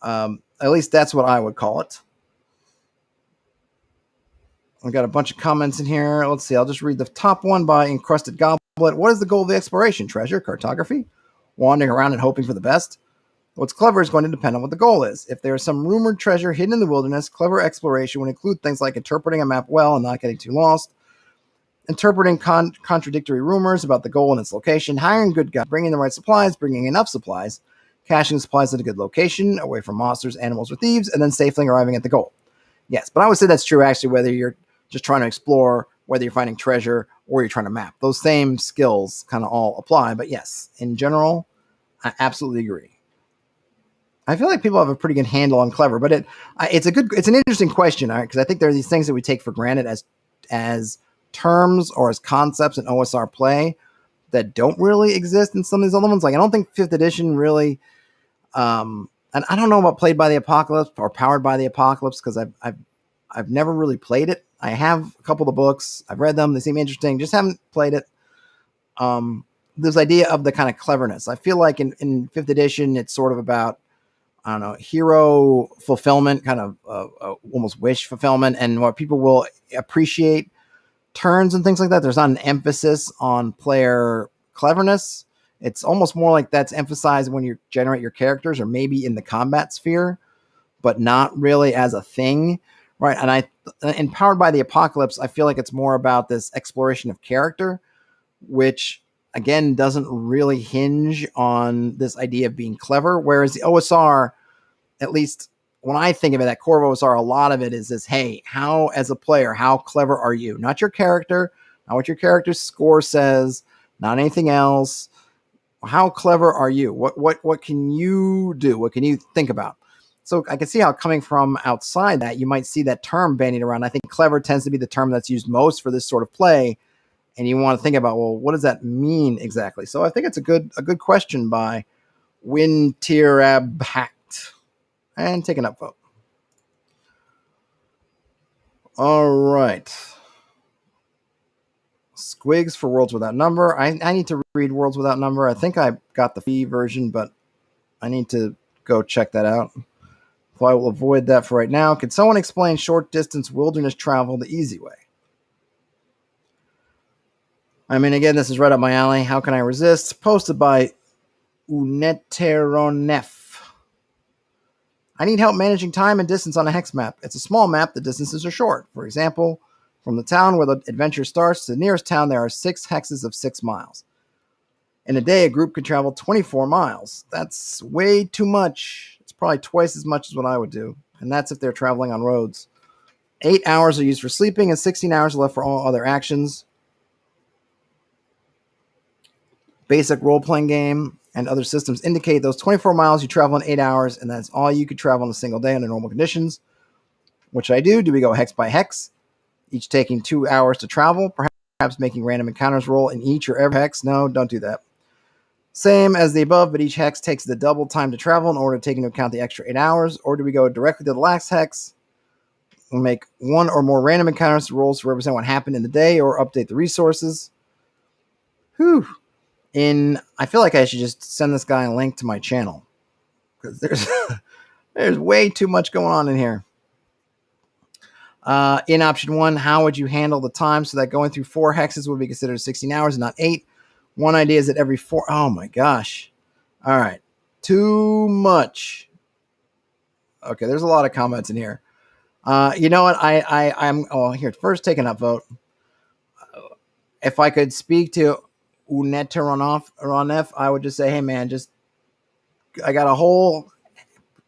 At least that's what I would call it. We got a bunch of comments in here. Let's see. I'll just read the top one by Encrusted Goblet. What is the goal of the exploration? Treasure, cartography, wandering around and hoping for the best? What's clever is going to depend on what the goal is. If there is some rumored treasure hidden in the wilderness, clever exploration would include things like interpreting a map well and not getting too lost, interpreting contradictory rumors about the goal and its location, hiring good guys, bringing the right supplies, bringing enough supplies, caching supplies at a good location, away from monsters, animals, or thieves, and then safely arriving at the goal. Yes, but I would say that's true actually whether you're just trying to explore, whether you're finding treasure, or you're trying to map. Those same skills kind of all apply, but yes, in general, I absolutely agree. I feel like people have a pretty good handle on clever, but it's an interesting question, all right? Because I think there are these things that we take for granted as terms or as concepts in OSR play that don't really exist in some of these other ones. Like I don't think 5th edition really, and I don't know about Played by the Apocalypse or Powered by the Apocalypse because I've never really played it. I have a couple of the books. I've read them. They seem interesting. Just haven't played it. This idea of the kind of cleverness. I feel like in 5th edition, it's sort of about, I don't know, hero fulfillment, kind of almost wish fulfillment, and what people will appreciate turns and things like that. There's not an emphasis on player cleverness. It's almost more like that's emphasized when you generate your characters or maybe in the combat sphere, but not really as a thing. Right. And Powered by the Apocalypse, I feel like it's more about this exploration of character, which again doesn't really hinge on this idea of being clever. Whereas the OSR, at least when I think of it, that core of OSR, a lot of it is this, hey, how as a player, how clever are you? Not your character, not what your character's score says, not anything else. How clever are you? What can you do? What can you think about? So I can see how coming from outside that, you might see that term bandied around. I think clever tends to be the term that's used most for this sort of play. And you want to think about, well, what does that mean exactly? So I think it's a good question by Wintirabhact. And take an upvote. All right. Squigs for Worlds Without Number. I need to read Worlds Without Number. I think I got the free version, but I need to go check that out. So I will avoid that for right now. Could someone explain short distance wilderness travel the easy way? I mean, again, this is right up my alley. How can I resist? Posted by Uneteronef. I need help managing time and distance on a hex map. It's a small map. The distances are short. For example, from the town where the adventure starts to the nearest town, there are 6 hexes of 6 miles. In a day, a group could travel 24 miles. That's way too much. It's probably twice as much as what I would do. And that's if they're traveling on roads. 8 hours are used for sleeping and 16 hours are left for all other actions. Basic role-playing game and other systems indicate those 24 miles you travel in 8 hours, and that's all you could travel in a single day under normal conditions. What should I do? Do we go hex by hex, each taking 2 hours to travel, perhaps making random encounters roll in each or every hex? No, don't do that. Same as the above, but each hex takes the double time to travel in order to take into account the extra 8 hours. Or do we go directly to the last hex and make one or more random encounters rolls to represent what happened in the day or update the resources? Whew. I feel like I should just send this guy a link to my channel because there's way too much going on in here. In option 1, how would you handle the time so that going through 4 hexes would be considered 16 hours and not 8? One idea is that every 4... Oh, my gosh. All right. Too much. Okay, there's a lot of comments in here. You know what? I'm... Oh, here. First, take an upvote. If I could speak to Uneteronef, I would just say, hey, man, I got a whole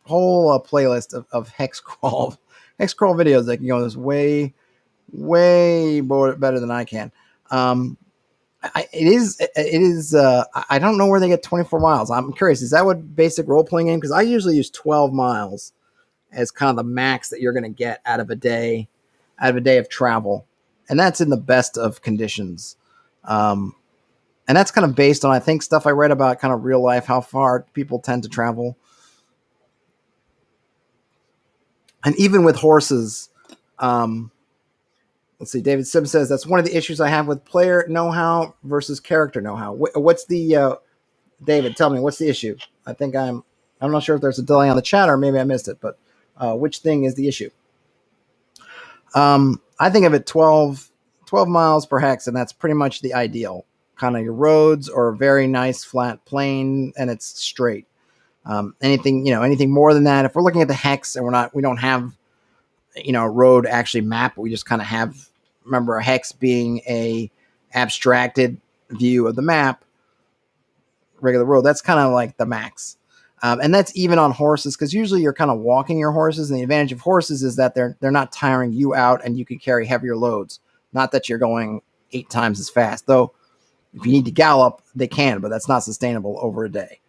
playlist of Hexcrawl videos that can go this way better than I can. It is. I don't know where they get 24 miles. I'm curious. Is that what basic role playing game? Because I usually use 12 miles as kind of the max that you're going to get out of a day of travel, and that's in the best of conditions. And that's kind of based on, I think, stuff I read about kind of real life, how far people tend to travel. And even with horses, let's see, David Sim says, that's one of the issues I have with player know-how versus character know-how. What's the David, tell me, what's the issue? I'm not sure if there's a delay on the chat or maybe I missed it, but which thing is the issue? I think of it 12 miles per hex, and that's pretty much the ideal. Kind of your roads or a very nice flat plain, and it's straight. Anything more than that, if we're looking at the hex and we don't have, a road actually map, we just kind of have, remember, a hex being a abstracted view of the map, regular road, that's kind of like the max. And that's even on horses, because usually you're kind of walking your horses, and the advantage of horses is that they're not tiring you out, and you can carry heavier loads. Not that you're going 8 times as fast, though. If you need to gallop, they can, but that's not sustainable over a day.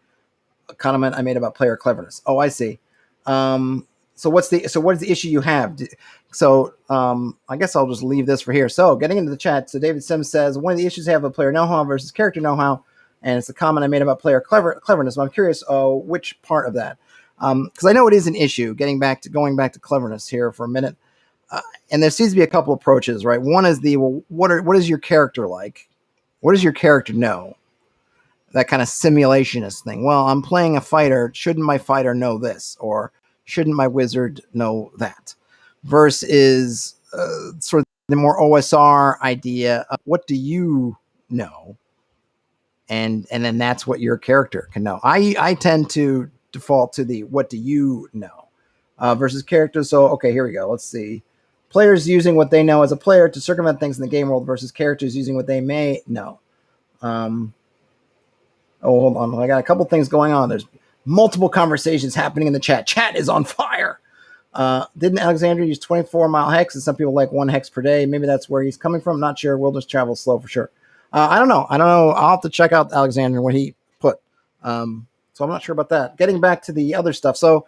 A comment I made about player cleverness. Oh, I see. So what is the issue you have? I guess I'll just leave this for here. So getting into the chat. So David Sims says, one of the issues I have with player know-how versus character know-how, and it's a comment I made about player cleverness. I'm curious, which part of that? Because I know it is an issue. Going back to cleverness here for a minute, and there seems to be a couple approaches, right? One is what is your character like? What does your character know? That kind of simulationist thing. Well, I'm playing a fighter. Shouldn't my fighter know this, or shouldn't my wizard know that? Versus sort of the more OSR idea of what do you know? And then that's what your character can know. I tend to default to the what do you know versus characters. So, okay, here we go. Let's see. Players using what they know as a player to circumvent things in the game world versus characters using what they may know. Hold on. I got a couple things going on. There's multiple conversations happening in the chat. Chat is on fire. Didn't Alexander use 24-mile hex? And some people like 1 hex per day. Maybe that's where he's coming from. Not sure. We'll just travel slow for sure. I don't know. I'll have to check out Alexander what he put. So I'm not sure about that. Getting back to the other stuff. So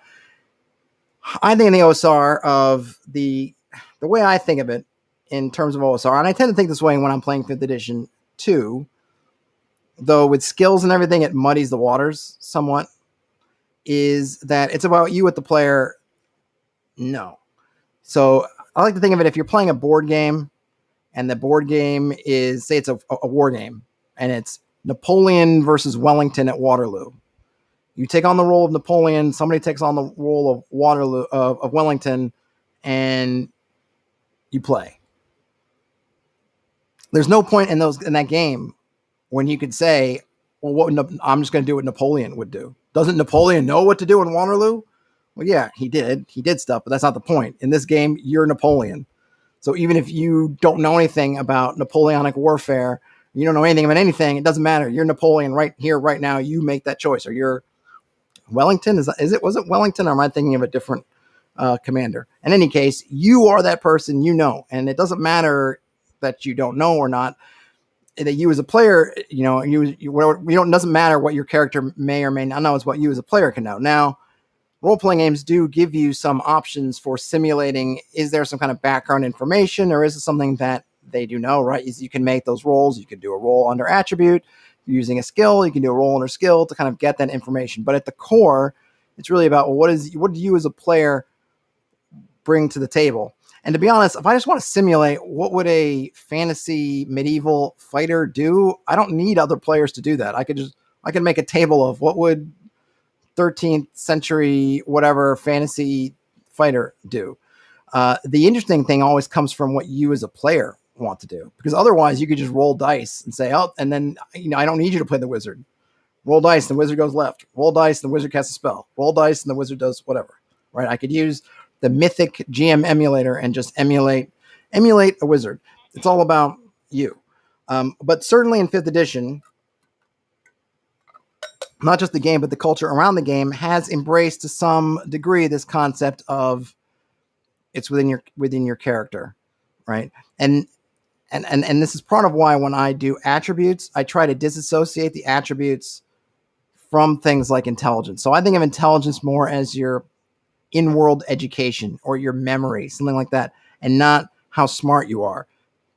I think in the OSR of the way I think of it in terms of OSR, and I tend to think this way when I'm playing 5th edition too, though with skills and everything, it muddies the waters somewhat, is that it's about you with the player. No. So I like to think of it, if you're playing a board game and the board game is, say it's a war game, and it's Napoleon versus Wellington at Waterloo. You take on the role of Napoleon, somebody takes on the role of Waterloo, of Wellington, and you play. There's no point in that game when you could say, well, I'm just going to do what Napoleon would do. Doesn't Napoleon know what to do in Waterloo? Well, yeah, he did. He did stuff, but that's not the point. In this game, you're Napoleon. So even if you don't know anything about Napoleonic warfare, you don't know anything about anything, it doesn't matter. You're Napoleon right here, right now. You make that choice. Or you're Wellington. Was it Wellington, or am I thinking of a different commander? In any case, you are that person, and it doesn't matter that you don't know or not. That you as a player, it doesn't matter what your character may or may not know. It's what you as a player can know. Now, role-playing games do give you some options for simulating. Is there some kind of background information, or is it something that they do know, right? You can make those rolls. You can do a roll under attribute. You're using a skill. You can do a roll under skill to kind of get that information. But at the core, it's really about what do you as a player bring to the table? And to be honest, if I just want to simulate what would a fantasy medieval fighter do, I don't need other players to do that. I can make a table of what would 13th century whatever fantasy fighter do. The interesting thing always comes from what you as a player want to do, because otherwise you could just roll dice and say, oh, and then I don't need you to play the wizard. Roll dice and the wizard goes left. Roll dice and the wizard casts a spell. Roll dice and the wizard does whatever. Right? I could use the Mythic GM emulator and just emulate a wizard. It's all about you. But certainly in 5th edition, not just the game, but the culture around the game has embraced to some degree this concept of it's within your character, right? And this is part of why when I do attributes, I try to disassociate the attributes from things like intelligence. So I think of intelligence more as your in-world education or your memory, something like that, and not how smart you are.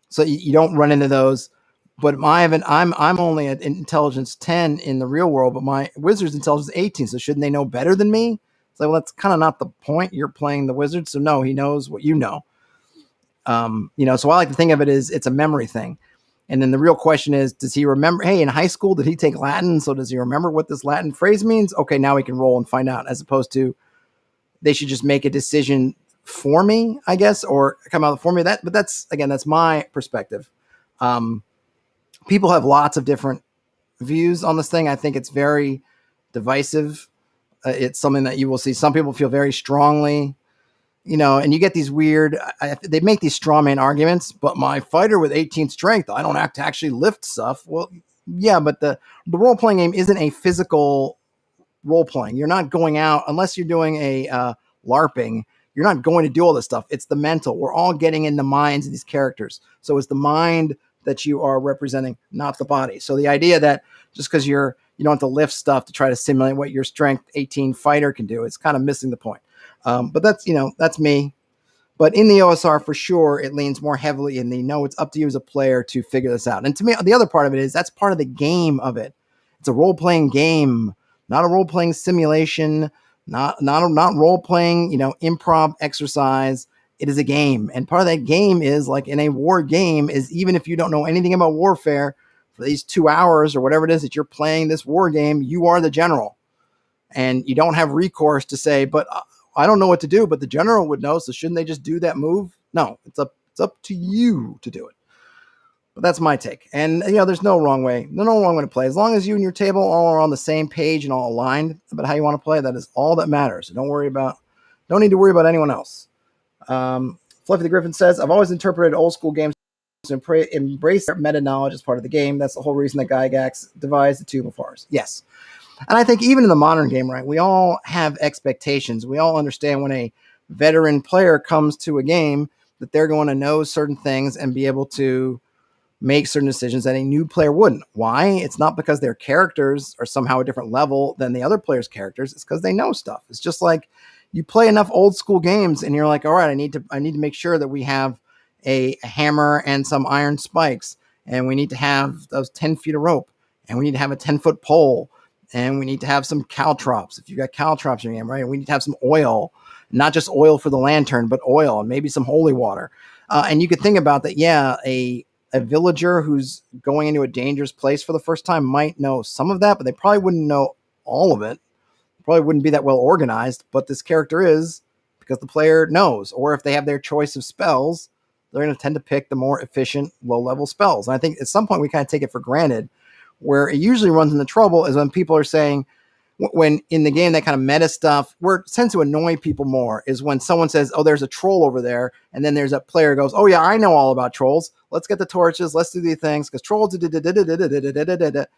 So you don't run into those. But I'm only at intelligence 10 in the real world, but my wizard's intelligence 18. So shouldn't they know better than me? So well, that's kind of not the point. You're playing the wizard, so no, he knows what you know. So I like to think of it as it's a memory thing. And then the real question is, does he remember, hey, in high school, did he take Latin? So does he remember what this Latin phrase means? Okay, now we can roll and find out, as opposed to they should just make a decision for me, I guess, or come out for me. But that's, again, that's my perspective. People have lots of different views on this thing. I think it's very divisive. It's something that you will see. Some people feel very strongly, and you get these weird, they make these straw man arguments, but my fighter with 18 strength, I don't have to actually lift stuff. Well, yeah, but the role-playing game isn't a physical role-playing. You're not going out, unless you're doing a LARPing, you're not going to do all this stuff. It's the mental. We're all getting in the minds of these characters. So it's the mind that you are representing, not the body. So the idea that just because you don't have to lift stuff to try to simulate what your strength 18 fighter can do, it's kind of missing the point. But that's me. But in the OSR, for sure, it leans more heavily in it's up to you as a player to figure this out. And to me, the other part of it is that's part of the game of it. It's a role-playing game, not a role-playing simulation, not role-playing, improv exercise. It is a game. And part of that game is, like in a war game, is even if you don't know anything about warfare, for these 2 hours or whatever it is that you're playing this war game, you are the general. And you don't have recourse to say, but I don't know what to do, but the general would know, so shouldn't they just do that move? No, it's up to you to do it. But that's my take. And there's no wrong way to play. As long as you and your table all are on the same page and all aligned about how you want to play, that is all that matters. So don't need to worry about anyone else. Fluffy the Griffin says, I've always interpreted old school games to embrace their meta knowledge as part of the game. That's the whole reason that Gygax devised the Tube of Horrors. Yes. And I think even in the modern game, right, we all have expectations. We all understand when a veteran player comes to a game that they're going to know certain things and be able to make certain decisions that a new player wouldn't. Why? It's not because their characters are somehow a different level than the other players' characters. It's because they know stuff. It's just like you play enough old school games and you're like, all right, I need to make sure that we have a hammer and some iron spikes, and we need to have those 10 feet of rope, and we need to have a 10-foot pole, and we need to have some caltrops. If you've got caltrops in your game, right? And we need to have some oil, not just oil for the lantern, but oil and maybe some holy water. And you could think about that. Yeah, a villager who's going into a dangerous place for the first time might know some of that, but they probably wouldn't know all of it. Probably wouldn't be that well organized, but this character is, because the player knows. Or if they have their choice of spells, they're going to tend to pick the more efficient, low-level spells. And I think at some point we kind of take it for granted. Where it usually runs into trouble is when people are saying, when in the game, that kind of meta stuff, where it tends to annoy people more is when someone says, oh, there's a troll over there. And then there's a player who goes, oh yeah, I know all about trolls. Let's get the torches. Let's do these things because trolls. And the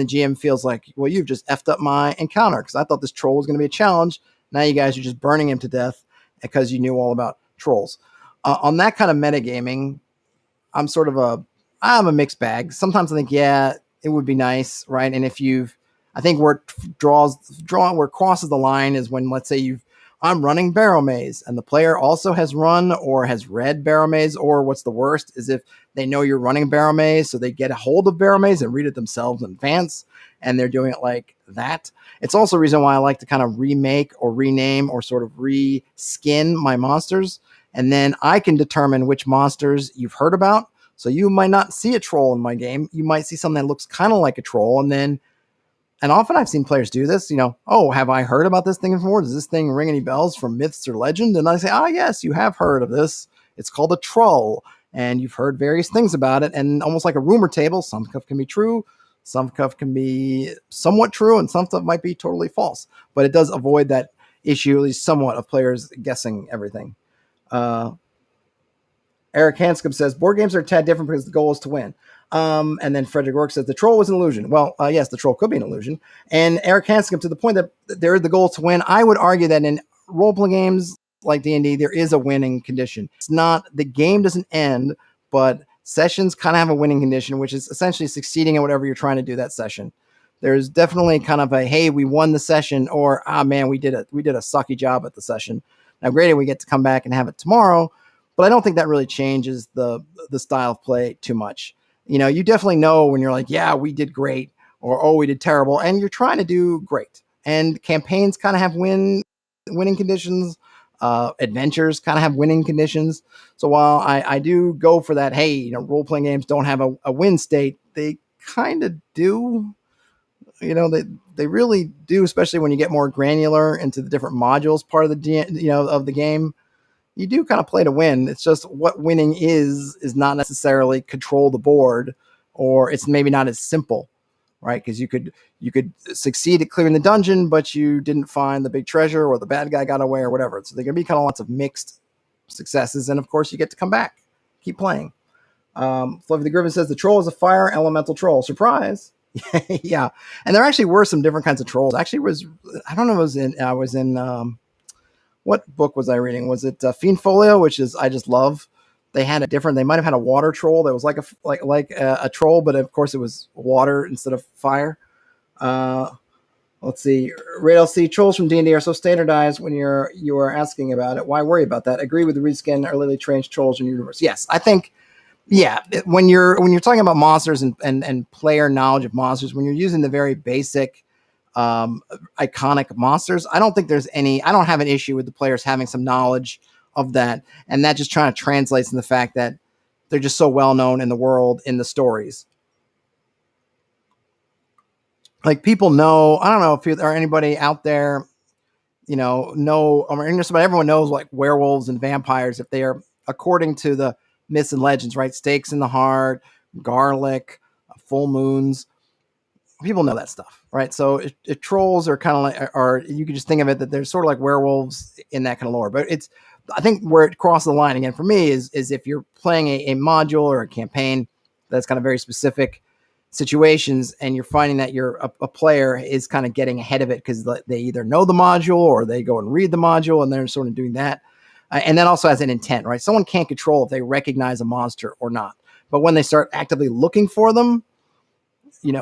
GM feels like, well, you've just effed up my encounter because I thought this troll was going to be a challenge. Now you guys are just burning him to death because you knew all about trolls. On that kind of metagaming, I'm a mixed bag. Sometimes I think, yeah, it would be nice, right? And if I think where it where it crosses the line is when, let's say I'm running Barrow Maze and the player also has run or has read Barrow Maze, or what's the worst is if they know you're running Barrow Maze, so they get a hold of Barrow Maze and read it themselves in advance, and they're doing it like that. It's also a reason why I like to kind of remake or rename or sort of reskin my monsters, and then I can determine which monsters you've heard about. So you might not see a troll in my game. You might see something that looks kind of like a troll. And often I've seen players do this, oh, have I heard about this thing before? Does this thing ring any bells from myths or legend? And I say, yes, you have heard of this. It's called a troll. And you've heard various things about it. And almost like a rumor table, some stuff can be true. Some stuff can be somewhat true. And some stuff might be totally false. But it does avoid that issue, at least somewhat, of players guessing everything. Eric Hanscom says, board games are a tad different because the goal is to win. And then Frederick Rourke says, the troll was an illusion. Well, yes, the troll could be an illusion. And Eric Hanscom, to the point that there is the goal to win, I would argue that in role-playing games like D&D, there is a winning condition. It's not, the game doesn't end, but sessions kind of have a winning condition, which is essentially succeeding at whatever you're trying to do that session. There's definitely kind of a, hey, we won the session, or, man, we did a sucky job at the session. Now, granted, we get to come back and have it tomorrow, but I don't think that really changes the style of play too much. You definitely know when you're like, yeah, we did great, or, oh, we did terrible, and you're trying to do great. And campaigns kind of have winning conditions. adventures kind of have winning conditions. So while I do go for that, hey, you know, role-playing games don't have a win state, they kind of do. You know, they really do, especially when you get more granular into the different modules part of of the game. You do kind of play to win. It's just what winning is not necessarily control the board, or it's maybe not as simple, right? Because you could succeed at clearing the dungeon, but you didn't find the big treasure, or the bad guy got away, or whatever. So there can be kind of lots of mixed successes, and of course you get to come back, keep playing. Fluffy the Griffin says the troll is a fire elemental troll. Surprise. Yeah, and there actually were some different kinds of trolls. Actually, I don't know. I was in what book was I reading? Was it Fiend Folio, which is I just love. They had a different. They might have had a water troll that was like a troll, but of course it was water instead of fire. Let's see. Radel C. Trolls from D&D are so standardized when you are asking about it. Why worry about that? Agree with the reskin early trained trolls in universe. Yes, I think. Yeah, when you're talking about monsters and player knowledge of monsters, when you're using the very basic iconic monsters, I don't have an issue with the players having some knowledge of that, and that just trying to translate in the fact that they're just so well known in the world, in the stories. Like, people know, I don't know if there are anybody out there, everyone knows like werewolves and vampires, if they are according to the myths and legends, right? Stakes in the heart, garlic, full moons. People know that stuff, right? So trolls are kind of like, or you could just think of it that they're sort of like werewolves in that kind of lore. But I think where it crosses the line again for me is if you're playing a module or a campaign that's kind of very specific situations, and you're finding that a player is kind of getting ahead of it because they either know the module or they go and read the module and they're sort of doing that. And that also has an intent, right? Someone can't control if they recognize a monster or not. But when they start actively looking for them,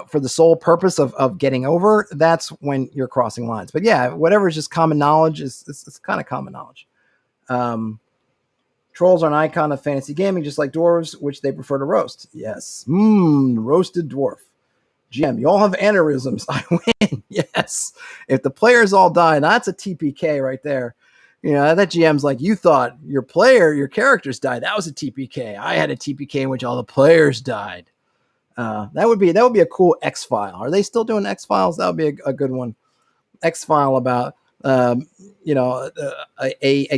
for the sole purpose of getting over, that's when you're crossing lines. But yeah, whatever is just common knowledge it's kind of common knowledge. Trolls are an icon of fantasy gaming, just like dwarves, which they prefer to roast. Yes. Roasted dwarf. GM, you all have aneurysms. I win. Yes. If the players all die, that's a TPK right there. That GM's like, you thought your characters died. That was a TPK. I had a TPK in which all the players died. That would be a cool X-File. Are they still doing X-Files? That would be a good one. X-File about, a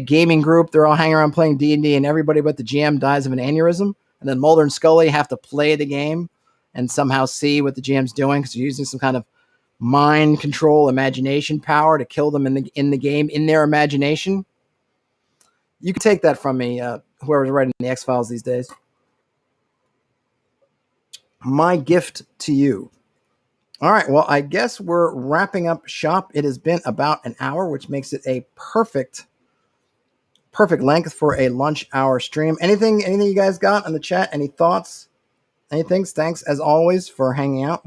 gaming group. They're all hanging around playing D&D, and everybody but the GM dies of an aneurysm. And then Mulder and Scully have to play the game and somehow see what the GM's doing, because they're using some kind of mind control, imagination power to kill them in the game, in their imagination. You can take that from me, whoever's writing the X-Files these days. My gift to you. All right, well, I guess we're wrapping up shop. It has been about an hour, which makes it a perfect length for a lunch hour stream. Anything you guys got in the chat? Any thoughts? Anything? Thanks, as always, for hanging out.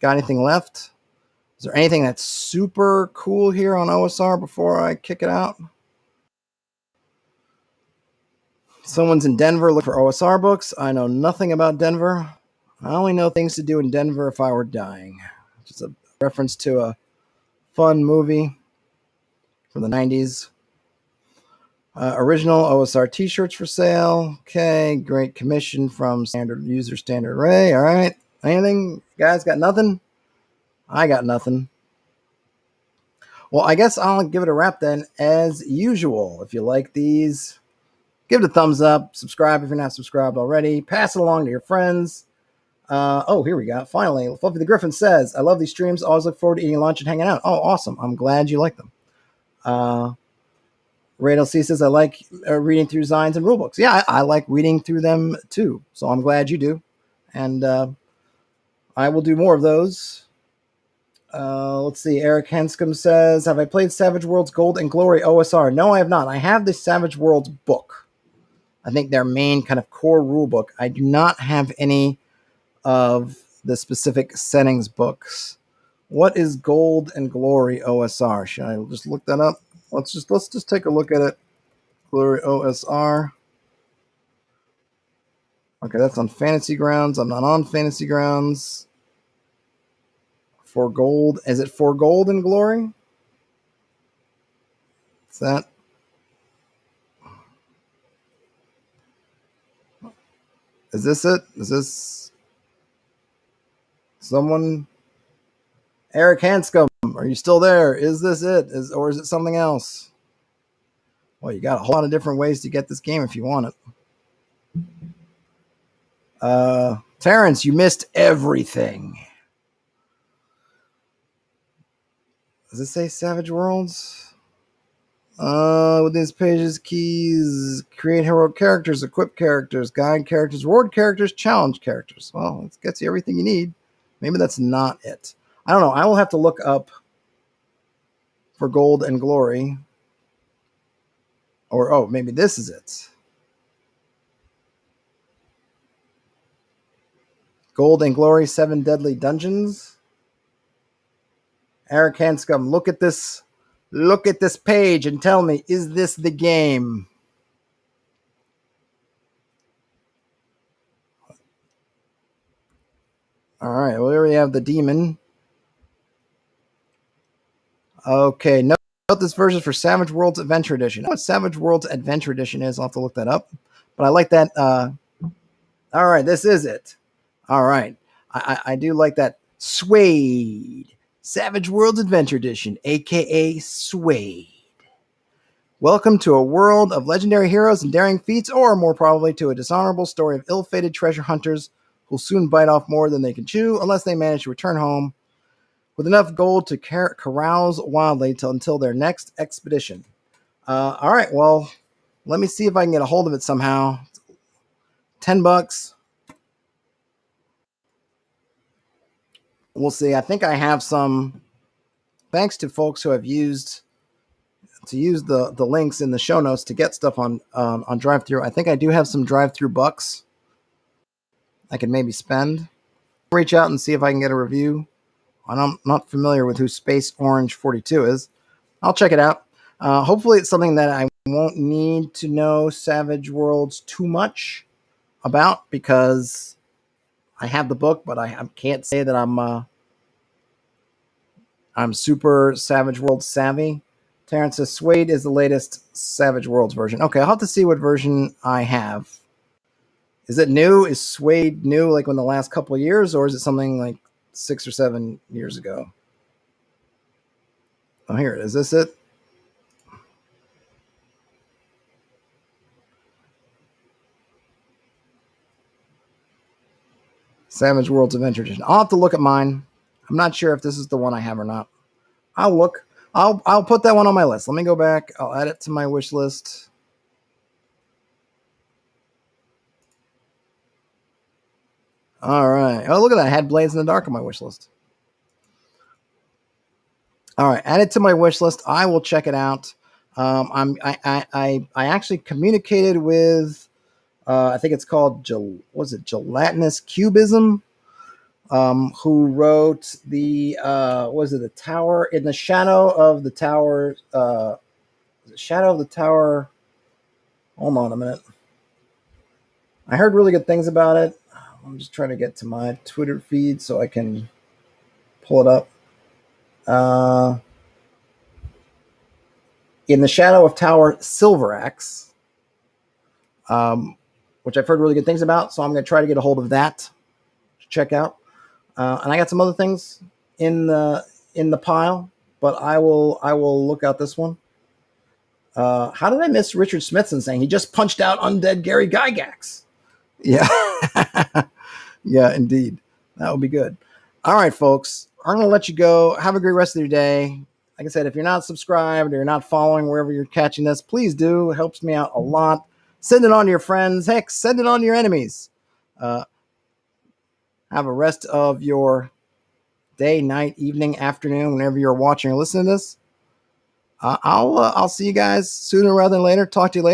Got anything left? Is there anything that's super cool here on OSR before I kick it out? Someone's in Denver looking for OSR books. I know nothing about Denver. I only know things to do in Denver if I were dying. Just a reference to a fun movie from the 90s. Original OSR t-shirts for sale. Okay, great commission from Standard Array. All right. Anything? Guys got nothing? I got nothing. Well, I guess I'll give it a wrap then, as usual. If you like these, give it a thumbs up. Subscribe if you're not subscribed already. Pass it along to your friends. Here we go. Finally, Fluffy the Griffin says, I love these streams. Always look forward to eating lunch and hanging out. Oh, awesome. I'm glad you like them. Radel C says, I like reading through Zines and rulebooks. Yeah, I like reading through them too. So I'm glad you do. And I will do more of those. Let's see. Eric Henscom says, have I played Savage Worlds Gold and Glory OSR? No, I have not. I have the Savage Worlds book. I think their main kind of core rule book. I do not have any of the specific settings books. What is Gold and Glory OSR? Should I just look that up? Let's just take a look at it. Glory OSR. Okay, that's on Fantasy Grounds. I'm not on Fantasy Grounds. For Gold. Is it For Gold and Glory? Is that? Is this it? Is this someone? Eric Hanscom, are you still there? Is this it? Or is it something else? Well, you got a whole lot of different ways to get this game if you want it. Terrence, you missed everything. Does it say Savage Worlds? With these pages, keys, create heroic characters, equip characters, guide characters, reward characters, challenge characters. Well, it gets you everything you need. Maybe that's not it. I don't know. I will have to look up for Gold and Glory. Or, oh, maybe this is it. Gold and Glory, 7 Deadly Dungeons. Eric Hanscom, look at this. Look at this page and tell me, is this the game? All right, well, here we have the demon. Okay, note this version for Savage Worlds Adventure Edition. I know what Savage Worlds Adventure Edition is. I'll have to look that up. But I like that. All right, this is it. All right. I do like that. Suede. Savage Worlds Adventure Edition, a.k.a. Suede. Welcome to a world of legendary heroes and daring feats, or more probably to a dishonorable story of ill-fated treasure hunters who'll soon bite off more than they can chew unless they manage to return home with enough gold to carouse wildly until their next expedition. All right, well, let me see if I can get a hold of it somehow. $10. We'll see. I think I have some, thanks to folks who have used the links in the show notes to get stuff on drive-thru. I think I do have some drive-thru bucks I could maybe spend. Reach out and see if I can get a review. I'm not familiar with who Space Orange 42 is. I'll check it out. Hopefully it's something that I won't need to know Savage Worlds too much about, because I have the book, but I can't say that I'm super Savage Worlds savvy. Terrence says Suede is the latest Savage Worlds version. Okay, I'll have to see what version I have. Is it new? Is Suede new, like in the last couple of years, or is it something like 6 or 7 years ago? Oh, here it is. Is this it? Savage Worlds Adventure Edition. I'll have to look at mine. I'm not sure if this is the one I have or not. I'll look. I'll put that one on my list. Let me go back. I'll add it to my wish list. All right. Oh, look at that. I had Blades in the Dark on my wish list. All right. Add it to my wish list. I will check it out. I actually communicated with, I think it's called, Gelatinous Cubism, who wrote the, the Tower, in the Shadow of the Tower, Shadow of the Tower. Hold on a minute. I heard really good things about it. I'm just trying to get to my Twitter feed so I can pull it up. In the Shadow of Tower Silver Axe, which I've heard really good things about, so I'm going to try to get a hold of that to check out. And I got some other things in the pile, but I will look out this one. How did I miss Richard Smithson saying he just punched out undead Gary Gygax? Yeah. Yeah, indeed. That would be good. All right, folks. I'm going to let you go. Have a great rest of your day. Like I said, if you're not subscribed or you're not following wherever you're catching this, please do. It helps me out a lot. Send it on to your friends. Heck, send it on to your enemies. Have a rest of your day, night, evening, afternoon, whenever you're watching or listening to this. I'll see you guys sooner rather than later. Talk to you later.